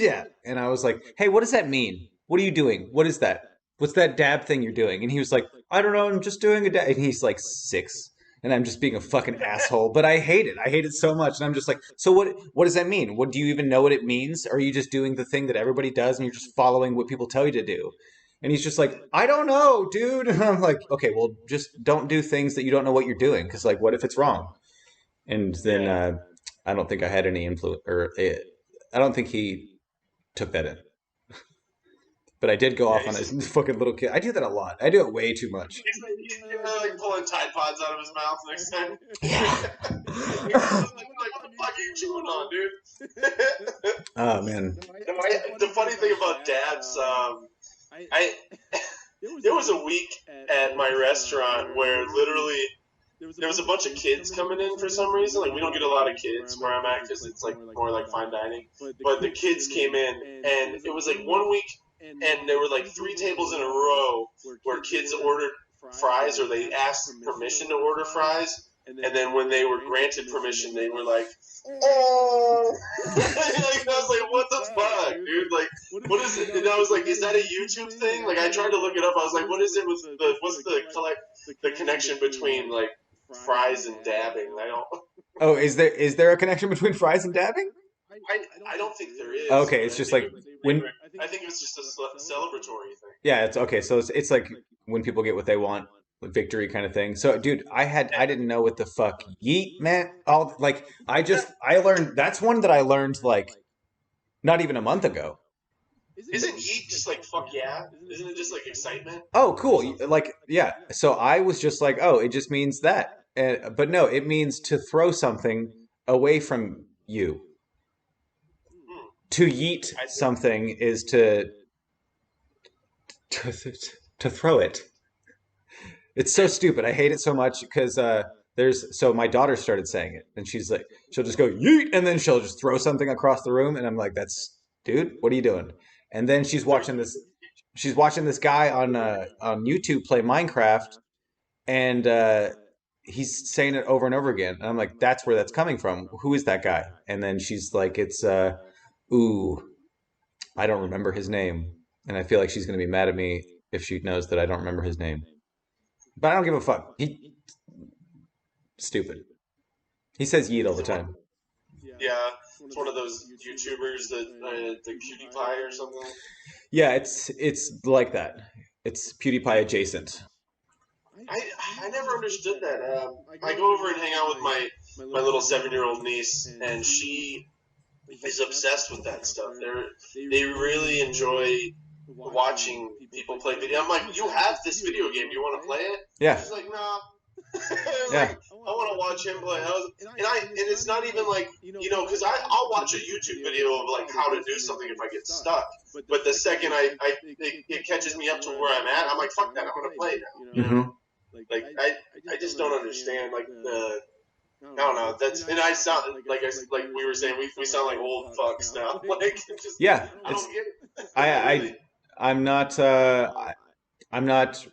dab." And I was like, "Hey, what does that mean? What are you doing? What is that? What's that dab thing you're doing?" And he was like, "I don't know, I'm just doing a dab." And he's like 6 and I'm just being a fucking asshole, but I hate it. I hate it so much and I'm just like, "So what does that mean? What do you even know what it means? Or are you just doing the thing that everybody does and you're just following what people tell you to do?" And he's just like, "I don't know, dude." And I'm like, "Okay, well, just don't do things that you don't know what you're doing because like what if it's wrong?" And then Yeah. I don't think I had any influence, or I don't think he took that in. But I did go Yeah, off on a fucking little kid. I do that a lot. I do it way too much. like pulling Tide Pods out of his mouth next time. Yeah. Like, what the fuck are you chewing on, dude? Oh man. No, the funny thing about dabs, I there was a week at my restaurant where literally there was a bunch of kids coming in for some reason. Like we don't get a lot of kids where I'm at because it's like more like fine dining. But the kids came in, and it was like one week, and there were like 3 tables in a row where kids ordered fries or they asked permission to order fries, and then when they were granted permission, they were like, "Oh," like, I was like, "What the fuck, dude? Like, what is it?" And I was like, "Is that a YouTube thing?" Like, I tried to look it up. I was like, "What is it with what's the connection between like fries and dabbing?" I don't. Oh, is there a connection between fries and dabbing? I don't think there is, Okay, but it's just like when I think it's just a celebratory thing. yeah, it's okay. So it's like when people get what they want, like victory kind of thing. So, dude, I didn't know what the fuck yeet meant. All like I learned that's one that I learned like not even a month ago. Isn't yeet just like fuck yeah? Isn't it just like excitement Oh, or cool. something? Like, yeah. So I was just like, oh, it just means that. But no, it means to throw something away from you. Hmm. To yeet I think. something is to, to throw it. It's so stupid. I hate it so much because so my daughter started saying it and she's like, she'll just go yeet and then she'll just throw something across the room and I'm like, that's dude, what are you doing? And then she's watching this guy on YouTube play Minecraft and he's saying it over and over again. And I'm like, that's where that's coming from. Who is that guy? And then she's like, it's ooh, I don't remember his name. And I feel like she's gonna be mad at me if she knows that I don't remember his name. But I don't give a fuck. He stupid. He says yeet all Is the it one? time. Yeah, it's one of those YouTubers that the PewDiePie or something. Yeah, it's like that. It's PewDiePie adjacent. I I never understood that. I go over and hang out with my little 7-year-old niece, and she is obsessed with that stuff. They really enjoy watching people play video. I'm like, you have this video game. Do you want to play it? Yeah, She's like, nah. I was yeah. like, I want to watch him play. And it's not even like because I'll watch a YouTube video of like how to do something if I get stuck. But the second it catches me up to where I'm at, I'm like, fuck that. I'm gonna play now. Mm-hmm. Like I just don't understand like the. I don't know. That's and I sound like we were saying we sound like old fucks now. Like just Yeah, I it's don't get it. I I I really. I'm not I'm not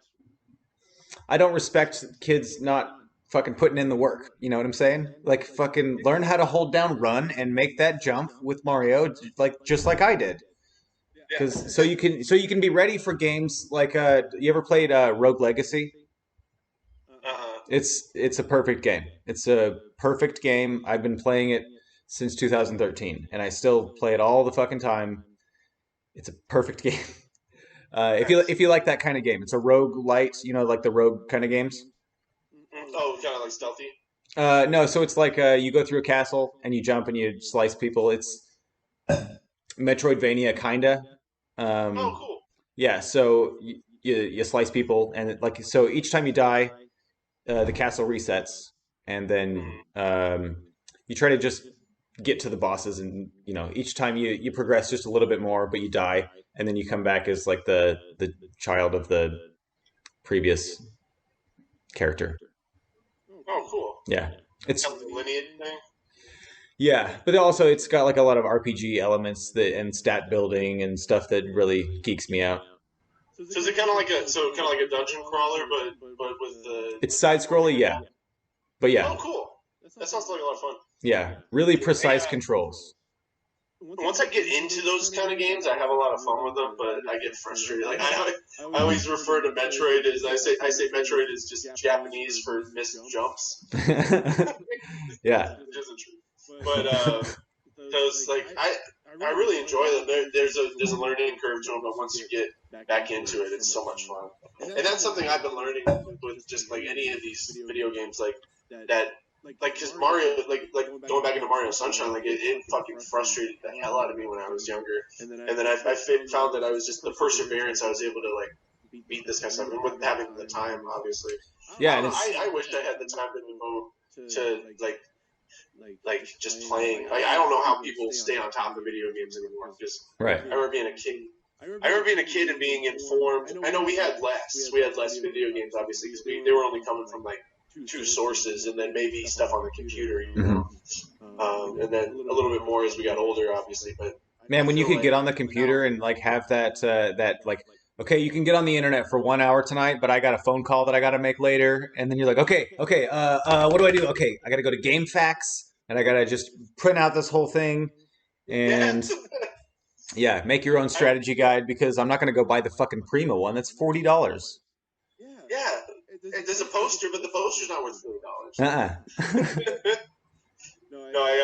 I don't respect kids not fucking putting in the work. You know what I'm saying? Like fucking learn how to hold down run and make that jump with Mario like just like I did. Yeah. Cuz so you can be ready for games like you ever played Rogue Legacy? Uh-huh. It's a perfect game. It's a perfect game. I've been playing it since 2013 and I still play it all the fucking time. It's a perfect game. Nice. If you like that kind of game, it's a rogue light, you know, like the rogue kind of games. Oh, kind of like stealthy. No, so it's like you go through a castle and you jump and you slice people. It's Metroidvania kinda. Oh, Um, cool. yeah, so you slice people, and like so each time you die, the castle resets, and then you try to just get to the bosses, and each time you progress just a little bit more, but you die, and then you come back as like the child of the previous character. Oh, cool. Yeah, it's Kind of the lineage thing. yeah, but also it's got like a lot of RPG elements that and stat building and stuff that really geeks me out. So is it kind of like a dungeon crawler, but with the It's side scrolling, yeah, but Oh, yeah, cool. That sounds like a lot of fun. yeah, really precise controls. Once I get into those kind of games, I have a lot of fun with them, but I get frustrated. Like I always refer to Metroid as I say Metroid is just Japanese for missed jumps. Yeah. Which isn't true. But those like I really enjoy them. There's a learning curve to them, but once you get back into it, it's so much fun. And that's something I've been learning with just like any of these video games, like that. Like, cause Mario, like going back into Mario Sunshine, like it fucking frustrated the hell out of me when I was younger. And then I found that I was just the perseverance I was able to like beat this kind of stuff, and with having the time, obviously. Yeah, and I wish I had the time to devote to like just playing. Like I don't know how people stay on top of video games anymore. Because right. I remember being a kid. And being informed. I know we had less video games, obviously, because they were only coming from like two sources, and then maybe stuff on the computer, and then a little bit more as we got older, obviously. But man, when you could get on the computer and like have that like, okay, you can get on the internet for 1 hour tonight, but I got a phone call that I got to make later, and then you're like, okay, what do I do? Okay, I got to go to GameFAQs, and I got to just print out this whole thing, and yeah, make your own strategy guide, because I'm not going to go buy the fucking Prima one. That's $40. Yeah. There's a poster, but the poster's not worth $40. No,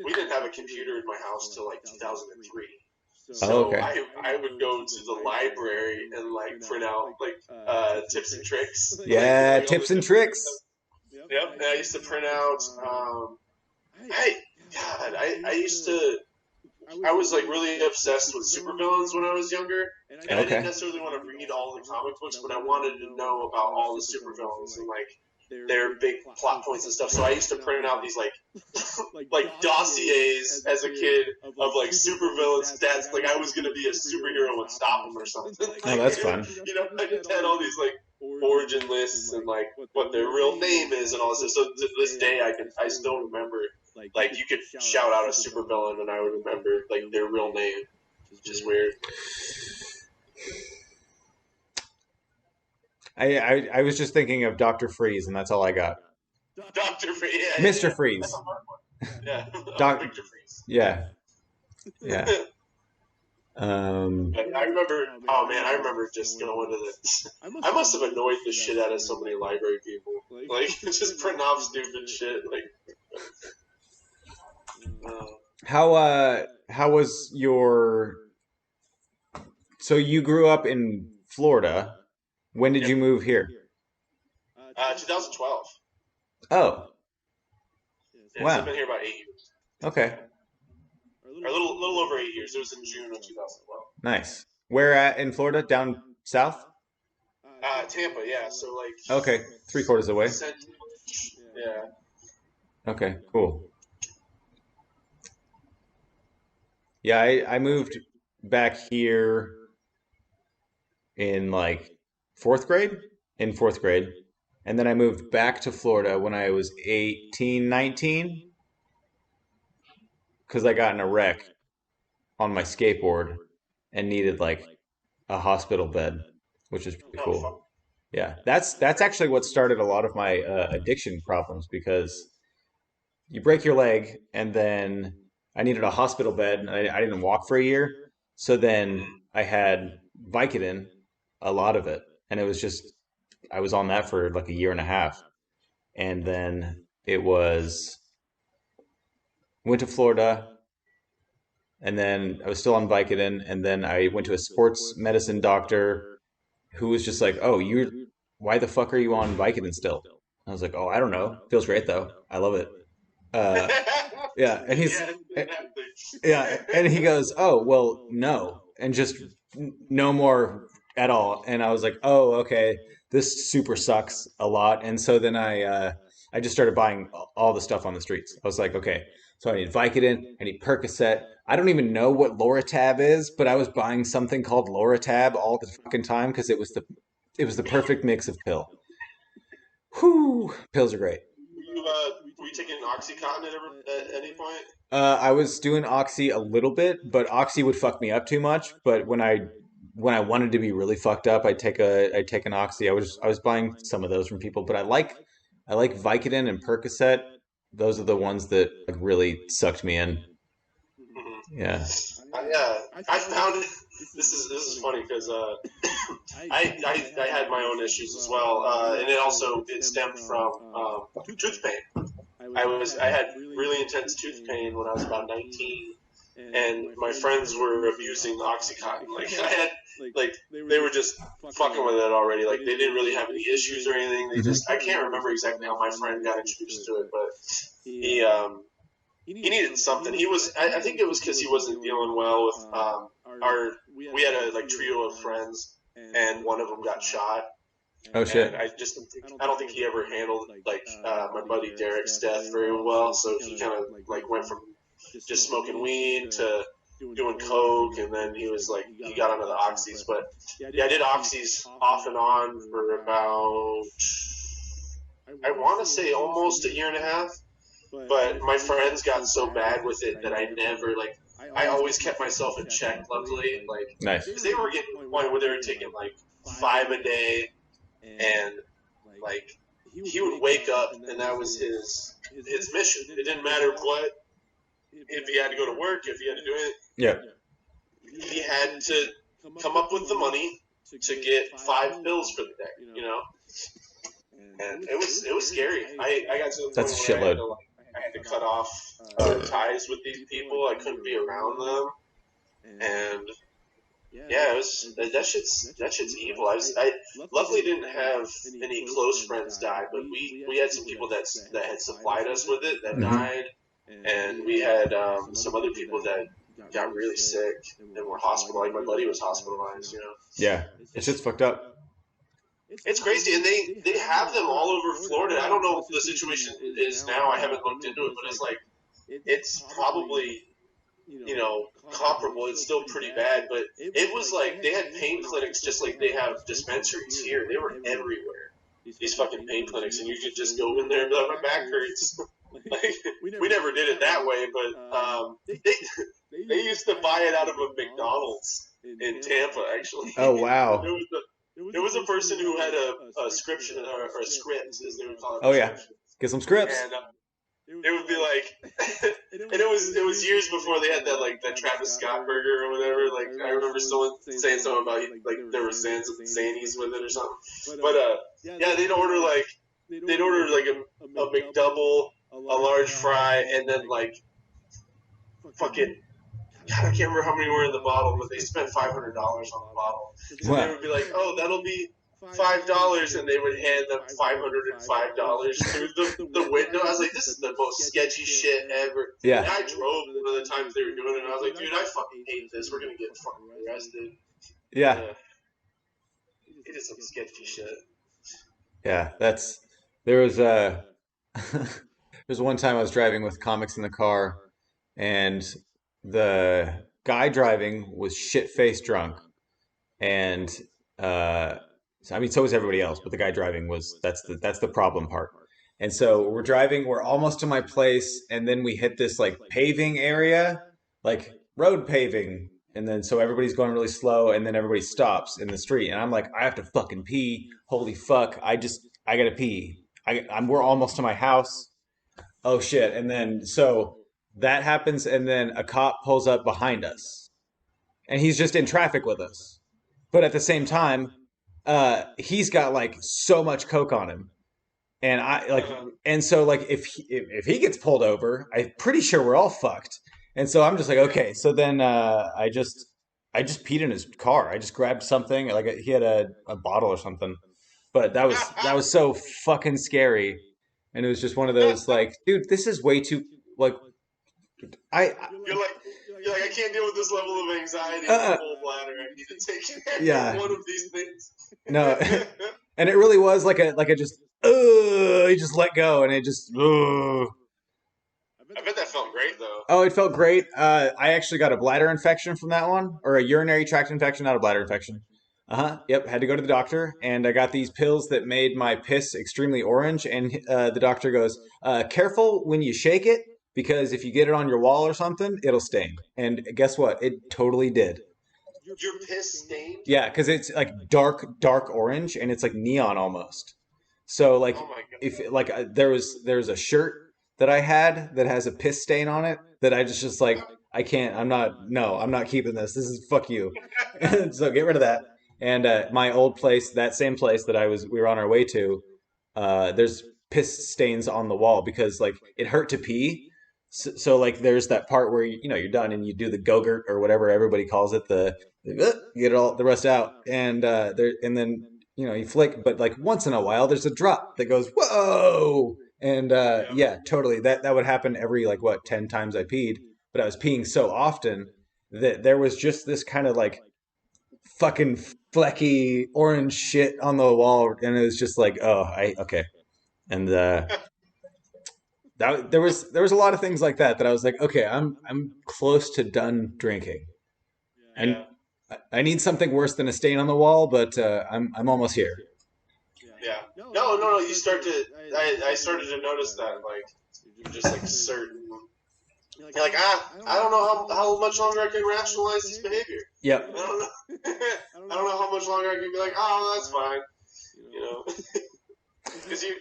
we didn't have a computer in my house till like 2003. So okay. I would go to the library and like print out like tips and tricks. Yeah, like tips and tricks. Yep. And I used to print out. I was like really obsessed with supervillains when I was younger, and I didn't necessarily want to read all the comic books, but I wanted to know about all the supervillains and like their big plot points and stuff. So I used to print out these like dossiers as a kid of like supervillains stats. Like I was gonna be a superhero and stop them or something. Oh, that's fun. I just had all these like origin lists and like what their real name is and all this. So to this day, I still remember. Like you could shout out a supervillain and I would remember like their real name, which is weird. I was just thinking of Dr. Freeze, and that's all I got. Dr. Freeze, yeah, Mr. Freeze. That's a hard one. Yeah, Dr. Freeze. Yeah, yeah. I remember. Oh man, I remember just going to the. I must have annoyed the shit out of so many library people. Like just printing off stupid shit. Like. How was your? So you grew up in Florida. When did you move here? 2012. Oh. Yeah, wow. So I've been here about 8 years. Okay. Or a little over 8 years. It was in June of 2012. Nice. Where at in Florida? Down south? Tampa, yeah. So like. Okay, 3/4 away. Yeah. Okay, cool. Yeah, I moved back here in like fourth grade, and then I moved back to Florida when I was 18, 19, because I got in a wreck on my skateboard and needed like a hospital bed, which is pretty cool. Yeah, that's actually what started a lot of my addiction problems, because you break your leg and then I needed a hospital bed, and I didn't walk for a year. So then I had Vicodin, a lot of it. And it was just, I was on that for like a year and a half. And then went to Florida, and then I was still on Vicodin. And then I went to a sports medicine doctor who was just like, oh, why the fuck are you on Vicodin still? I was like, oh, I don't know. Feels great though. I love it. Yeah, and and he goes, oh, well, no, and just no more at all. And I was like, oh, okay, this super sucks a lot. And so then I just started buying all the stuff on the streets. I was like, okay, so I need Vicodin, I need Percocet. I don't even know what Loratab is, but I was buying something called Loratab all the fucking time because it was the perfect mix of pill. Whew, pills are great. Were you taking OxyContin at any point? I was doing Oxy a little bit, but Oxy would fuck me up too much. But when I wanted to be really fucked up, I'd take an Oxy. I was buying some of those from people, but I like Vicodin and Percocet. Those are the ones that like really sucked me in. Mm-hmm. Yeah. I found it. This is funny because I had my own issues as well, and it stemmed from tooth pain. I had really intense tooth pain when I was about 19, and my friends were abusing OxyContin. Like I had like they were just fucking with it already. Like they didn't really have any issues or anything. They Hmm. just I can't remember exactly how my friend got introduced to it, but he he needed something. I think it was because he wasn't dealing well with our we had a like trio of friends, and one of them got shot, Oh and shit. I don't think he ever handled like my buddy Derek's death very well. So he kind of like went from just smoking weed to doing coke, and then he got onto the oxys. But yeah, I did oxys off and on for about I want to say almost a year and a half. But my friends got so bad with it that I never like. I always kept myself in check. Luckily, like Nice. because they were getting to the point where they were taking like 5 a day, and like he would wake up and that was his mission. It didn't matter what if he had to go to work, if he had to do it. Yeah. He had to come up with the money to get 5 pills for the day. You know, and it was scary. I got to the That's point a where shitload. I had to cut off ties with these people. I couldn't be around them, and yeah, it was that shit's evil. I luckily didn't have any close friends die, but we had some people that had supplied us with it that Hmm. died, and we had some other people that got really sick and were hospitalized. Like my buddy was hospitalized. You know, Yeah. It's just fucked up. it's crazy, and they have them all over Florida. I don't know what the situation is now. I haven't looked into it, but it's like it's probably comparable. It's still pretty bad, but it was like they had pain clinics just like they have dispensaries here. They were everywhere. These fucking pain clinics, and you could just go in there and be like, my back hurts. Like we never did it that way, but they used to buy it out of a McDonald's in Tampa, actually. Oh wow. There was a person who had a scription or a script, as they would call it. Oh yeah. Get some scripts. And it would be like, and it was years before they had that like that Travis Scott burger or whatever. Like I remember someone saying something about like there were zanies with it or something. But yeah, they'd order like a McDouble, a large fry, and then like fucking. God, I can't remember how many were in the bottle, but they spent $500 on the bottle. So they Wow. would be like, "Oh, that'll be $5," and they would hand them $505 through the window. I was like, "This is the most sketchy shit ever." Yeah. And I drove one of the times they were doing it, and I was like, "Dude, I fucking hate this. We're gonna get fucking arrested." Yeah. It is some sketchy shit. Yeah. There was there was one time I was driving with comics in the car, and the guy driving was shit faced drunk, and I mean, so was everybody else, but the guy driving was that's the problem part. And so we're driving, we're almost to my place, and then we hit this like paving area, like road paving, and then so everybody's going really slow, and then everybody stops in the street, and I'm like, I have to fucking pee. Holy fuck! I gotta pee. We're almost to my house. Oh shit! And then so that happens, and then a cop pulls up behind us, and he's just in traffic with us. But at the same time, he's got like so much coke on him, and I like, and so like if he gets pulled over, I'm pretty sure we're all fucked. And so I'm just like, okay. So then I just peed in his car. I just grabbed something like he had a bottle or something. But that was so fucking scary, and it was just one of those like, dude, this is way too like I You're like You're like, I can't deal with this level of anxiety with a full bladder. I need to take one of these things. No, and it really was like a just you just let go and it just I bet that felt great though. Oh, it felt great. I actually got a bladder infection from that one, or a urinary tract infection, not a bladder infection. Yep. Had to go to the doctor, and I got these pills that made my piss extremely orange. And the doctor goes, "Careful when you shake it, because if you get it on your wall or something, it'll stain." And guess what? It totally did. Your piss stained? Yeah, because it's like dark orange, and it's like neon almost. So like, Oh my God. if like there's a shirt that I had that has a piss stain on it that I just like I can't. I'm not keeping this. This is fuck you. So get rid of that. And my old place, that same place that we were on our way to, there's piss stains on the wall because like it hurt to pee. So like there's that part where you're done and you do the go-gurt or whatever everybody calls it, get all the rest out, and then you flick, but like once in a while there's a drop that goes whoa, and yeah, totally that would happen every like 10 times I peed, but I was peeing so often that there was just this kind of like fucking flecky orange shit on the wall, and it was just like, oh, okay. And there was a lot of things like that I was like, okay, I'm close to done drinking, and I need something worse than a stain on the wall, but I'm almost here. Yeah. No. You start to. I started to notice that, like, you're just like certain. You're like, I don't know how much longer I can rationalize this behavior. Yep. I don't know. I don't know how much longer I can be like, oh, that's fine. Because you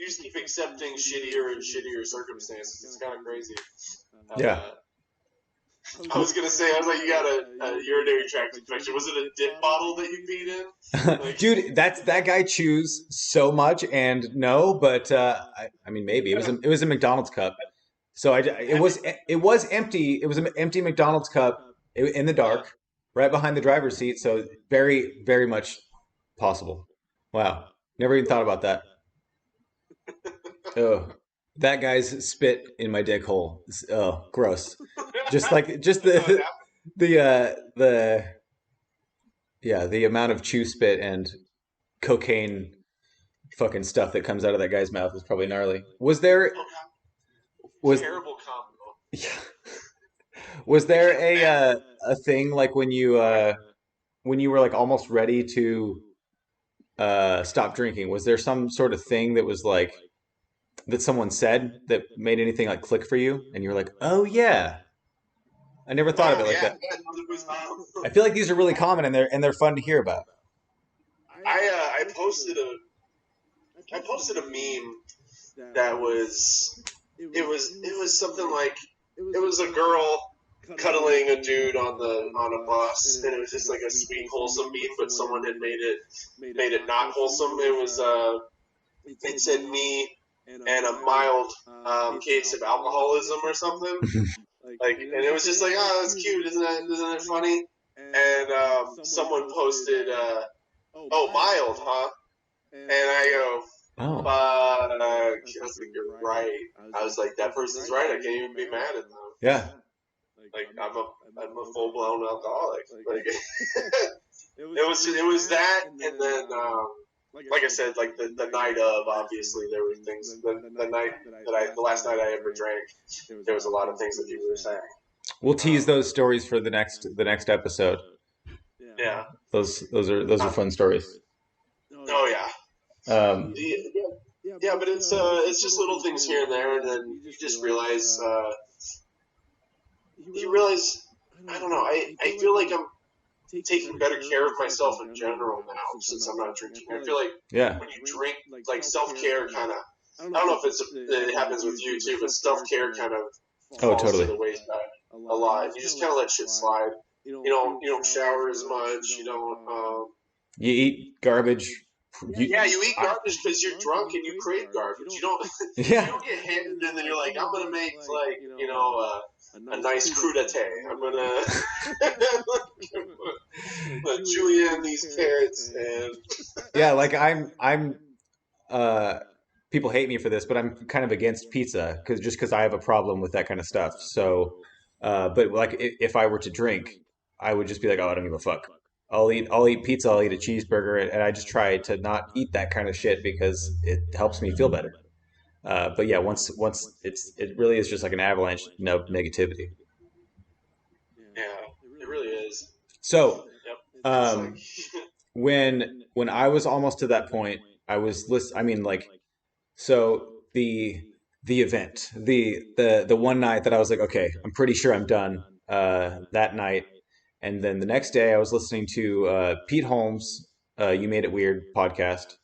just keep accepting shittier and shittier circumstances. It's kind of crazy. Yeah. I was gonna say, I was like, you got a urinary tract infection. Was it a dip bottle that you peed in? Like, dude, that guy chews so much, and no, but I mean, maybe it was a McDonald's cup. So it was empty. It was an empty McDonald's cup in the dark, right behind the driver's seat. So very, very much possible. Wow, never even thought about that. Oh, that guy's spit in my dick hole. Oh, gross. Just the the amount of chew spit and cocaine fucking stuff that comes out of that guy's mouth is probably gnarly. Was there terrible combo? Yeah. Was there a thing like when you were like almost ready to stop drinking? Was there some sort of thing that was like that someone said that made anything like click for you, and you're like, oh yeah, I never thought of it like that. I feel like these are really common, and they're fun to hear about. I posted a meme that was something like, it was a girl cuddling a dude on a bus, and it was just like a sweet wholesome meme, but someone had made it not wholesome. It was it said me and a mild case of alcoholism or something. Like, and it was just like, oh, that's cute, isn't it funny? And someone posted, oh, mild, huh? And I go, oh, I was like, you're right. I was like, that person's right. I can't even be mad at them. Yeah. Like, I'm a full blown alcoholic. Like, it was that, and then like I said, like the night of, obviously there were things. The last night I ever drank, there was a lot of things that people were saying. We'll tease those stories for the next episode. Yeah. Those are fun stories. Oh yeah. Yeah, but it's just little things here and there, and then you just realize I don't know, I feel like I'm taking better care of myself in general now since I'm not drinking. I feel like when you drink, like self-care kind of, I don't know if it happens with you too, but self-care kind of falls to the wayside a lot. You just kind of let shit slide. You don't shower as much. You don't. You eat garbage. You eat garbage because you're drunk and you crave garbage. You don't. You don't get handed and then you're like, I'm gonna make like a nice crudité. I'm gonna julienne these carrots and yeah, like I'm people hate me for this, but I'm kind of against pizza because I have a problem with that kind of stuff. So But like if I were to drink, I would just be like, oh, I don't give a fuck. I'll eat pizza, I'll eat a cheeseburger, and I just try to not eat that kind of shit because it helps me feel better. But yeah, once it really is just like an avalanche of negativity. Yeah, it really is. So Yep. It's like, um, when I was almost to that point, I was I mean, like, so the event, the one night that I was like, okay, I'm pretty sure I'm done. That night, and then the next day, I was listening to Pete Holmes, "You Made It Weird" podcast,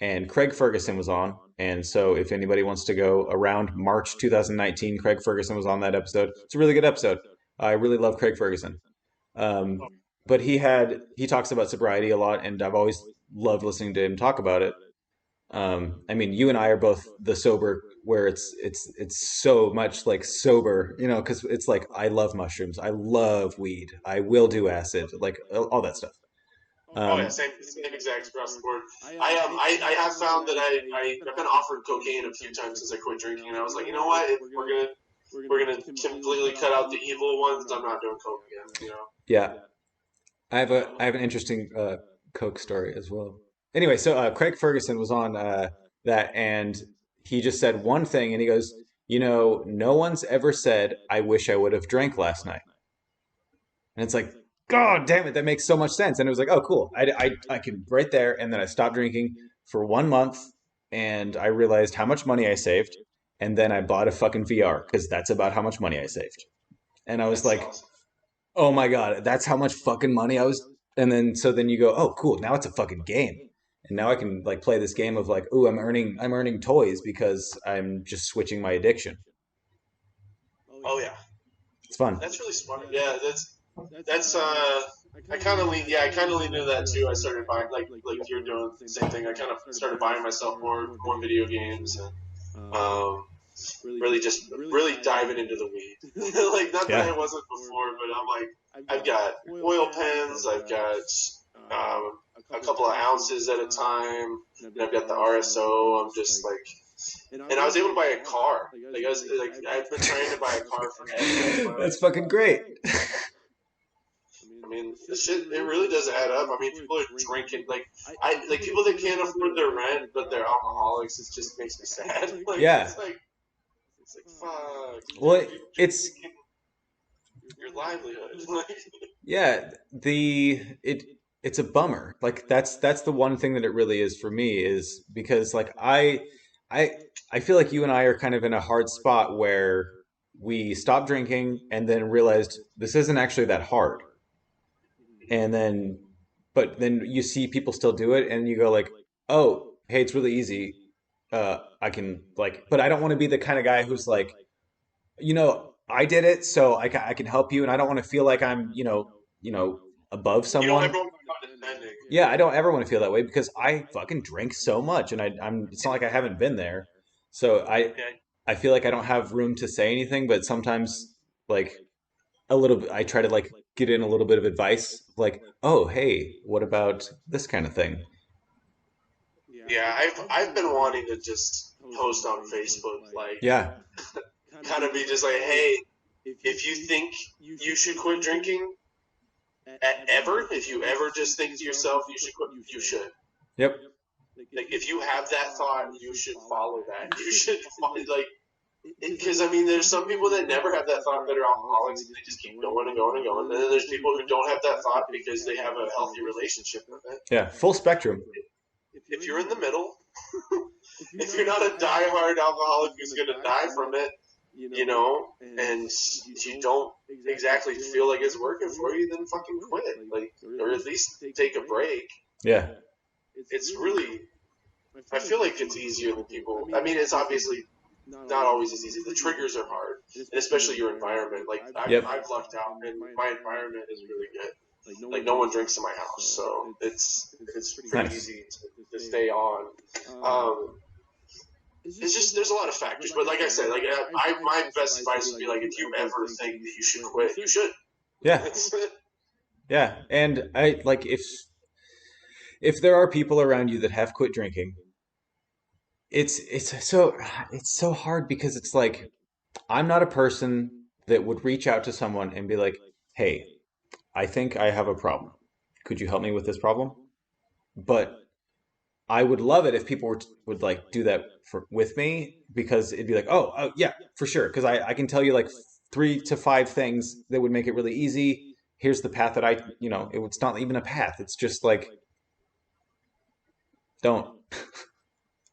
and Craig Ferguson was on. And so, if anybody wants to go around March 2019, Craig Ferguson was on that episode. It's a really good episode. I really love Craig Ferguson. Um, but he talks about sobriety a lot, and I've always loved listening to him talk about it. I mean, you and I are both the sober, where it's so much like sober, you know, because it's like I love mushrooms, I love weed, I will do acid, like all that stuff. oh yeah, Um, same exact across the board. I have found that I've been offered cocaine a few times since I quit drinking, and I was like, you know what, if we're gonna completely cut out the evil ones, I'm not doing coke again. You know. yeah, I have an interesting Coke story as well. Anyway, so Craig Ferguson was on that, and he just said one thing, and he goes, you know, no one's ever said, "I wish I would have drank last night." And it's like, God damn it, that makes so much sense. And it was like, oh, cool. I can right there. And then I stopped drinking for 1 month, and I realized how much money I saved. And then I bought a fucking VR because that's about how much money I saved. And I was That's like, awesome. oh my God, that's how much fucking money I was. And then, so then you go, oh, cool. Now it's a fucking game. And now I can like play this game of like, ooh, I'm earning toys because I'm just switching my addiction. Oh yeah, It's fun. that's really smart. Yeah, that's I kind of lean. Yeah, I kind of lean into that too. I started buying like you're doing the same thing. I kind of started buying myself more video games and really diving into the weed. Like not that Yeah. I wasn't before, but I'm like I've got oil pens. I've got a couple of ounces at a time. And I've got the RSO. I'm just like. And I was able to buy a car. I've been trying to buy a car forever. That's fucking great. I mean, this shit, it really does add up. I mean, people are drinking, like people that can't afford their rent, but they're alcoholics, it just makes me sad. Like, Yeah. it's like, fuck. Well, You're it's taking your livelihood. Like, yeah, it's a bummer. Like that's the one thing that it really is for me is because like I I feel like you and I are kind of in a hard spot where we stopped drinking and then realized this isn't actually that hard. And then but then you see people still do it and you go like, "Oh, hey, it's really easy. I can like, but I don't want to be the kind of guy who's like, you know, I did it, so I can help you, and I don't want to feel like I'm, you know, above you don't someone. ever want to be condescending. Yeah, I don't ever want to feel that way because I fucking drink so much, and I'm. It's not like I haven't been there, so Yeah, I feel like I don't have room to say anything, but sometimes like a little bit, I try to like get in a little bit of advice, like, oh, hey, what about this kind of thing? yeah, I've been wanting to just post on Facebook, like, Yeah, kind of be just like, hey, if you think you should quit drinking, ever, if you ever just think to yourself you should quit, you should. yep, Like if you have that thought, you should follow that. You should like because I mean, there's some people that never have that thought that are alcoholics and they just keep going and going and going. And then there's people who don't have that thought because they have a healthy relationship with it. yeah, full spectrum. If you're in the middle, if you're not a diehard alcoholic who's going to die from it, you know, and you don't exactly feel like it's working for you, then fucking quit. Like, or at least take a break. Yeah, It's really, I feel like it's easier than people. I mean, it's obviously not always as easy. The triggers are hard, and especially your environment. Like Yep. I've lucked out, and my environment is really good. Like no one drinks in my house, so it's pretty Nice. easy to stay on. It's just there's a lot of factors, but like I said, like my best advice would be like if you ever think that you should quit, you should. Yeah, yeah, and I like if there are people around you that have quit drinking, it's so hard because it's like I'm not a person that would reach out to someone and be like, "Hey, I think I have a problem. Could you help me with this problem?" But I would love it if people would like do that with me, because it'd be like, oh yeah, for sure. Because I can tell you like 3 to 5 things that would make it really easy. Here's the path that it's not even a path. It's just like, don't,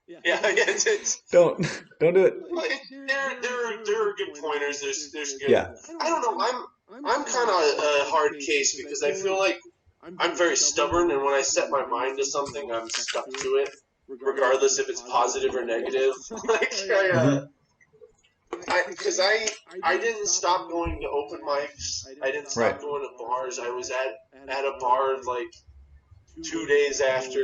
Yeah, yeah, it's don't, don't do it. like, there are good pointers. There's good. Yeah. I don't know. I'm kind of a hard case because I feel like I'm very stubborn, and when I set my mind to something, I'm stuck to it, regardless if it's positive or negative. Like, because I didn't stop going to open mics. I didn't stop Right. going to bars. I was at a bar like 2 days after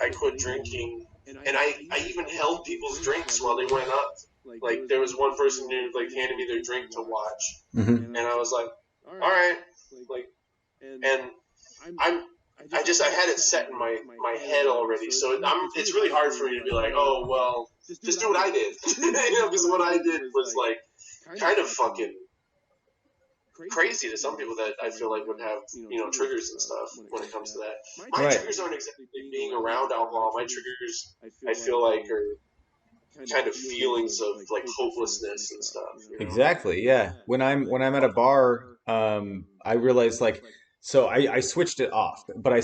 I quit drinking, and I even held people's drinks while they went up. Like, there was one person who like handed me their drink to watch, Mm-hmm. and I was like, all right, like, and I had it set in my head already, so it's really hard for me to be like, oh well, just do what I did, because what I did was like kind of fucking crazy to some people that I feel like would have triggers and stuff when it comes to that. My triggers aren't exactly being around alcohol. My triggers, I feel like, are kind of feelings of like hopelessness and stuff. Exactly. Yeah. When I'm at a bar, I realized like, so I switched it off, but I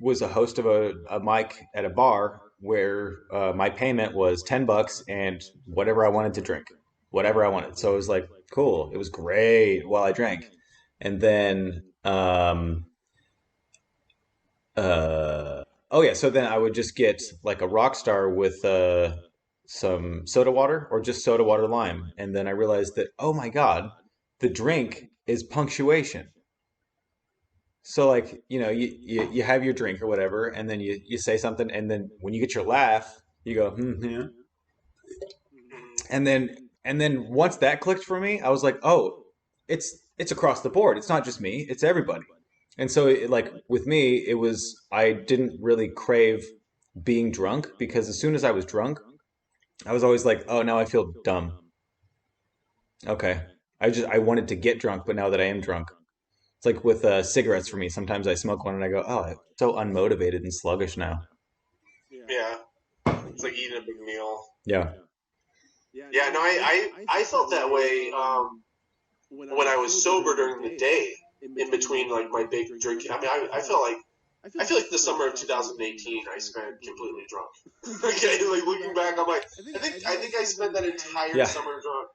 was a host of a mic at a bar where my payment was $10 and whatever I wanted to drink, whatever I wanted. So it was like, cool. It was great while I drank. And then oh yeah, so then I would just get like a rock star with some soda water or just soda water lime. And then I realized that, oh my God, the drink is punctuation. So like, you have your drink or whatever, and then you say something, and then when you get your laugh, you go, yeah. And then once that clicked for me, I was like, oh, it's across the board. It's not just me, it's everybody. And so like with me, it was I didn't really crave being drunk, because as soon as I was drunk, I was always like, oh, now I feel dumb. Okay. I wanted to get drunk, but now that I am drunk, it's like with cigarettes for me. Sometimes I smoke one and I go, oh, I'm so unmotivated and sluggish now. Yeah, it's like eating a big meal. Yeah. Yeah, no, I felt that way when I was sober during the day, in between like my big drinking. I mean, I feel like the summer of 2018 I spent completely drunk. Okay, like looking back, I'm like, I think I spent that entire summer drunk.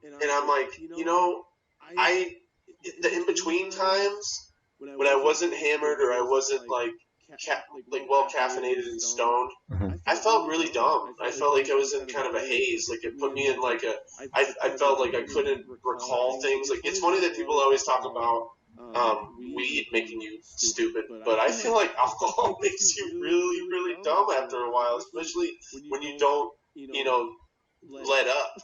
And I'm like, I the in between times when I wasn't hammered or I wasn't like well caffeinated and stoned, Mhm. I felt really dumb. I felt like I was in kind of a haze. Like it put me in like I felt like I couldn't recall things. Like it's funny that people always talk about weed making you stupid, but I feel like alcohol makes you really, really dumb after a while, especially when you don't, let up.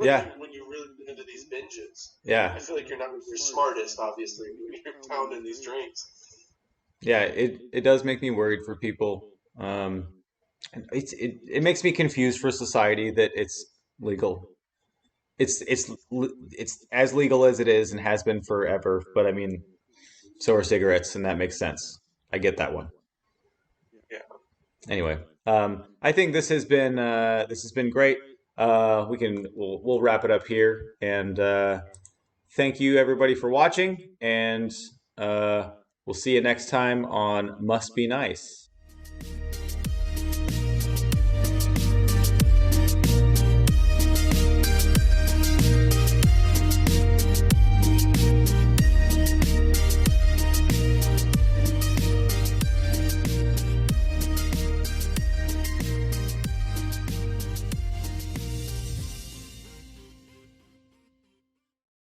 Yeah. When you really get into these binges. Yeah. I feel like you're not your smartest, obviously, when you're pounding these drinks. Yeah, it does make me worried for people. It makes me confused for society that it's legal. It's as legal as it is and has been forever. But I mean, so are cigarettes, and that makes sense. I get that one. Yeah. Anyway, I think this has been great. We'll wrap it up here, and thank you everybody for watching, and we'll see you next time on Must Be Nice.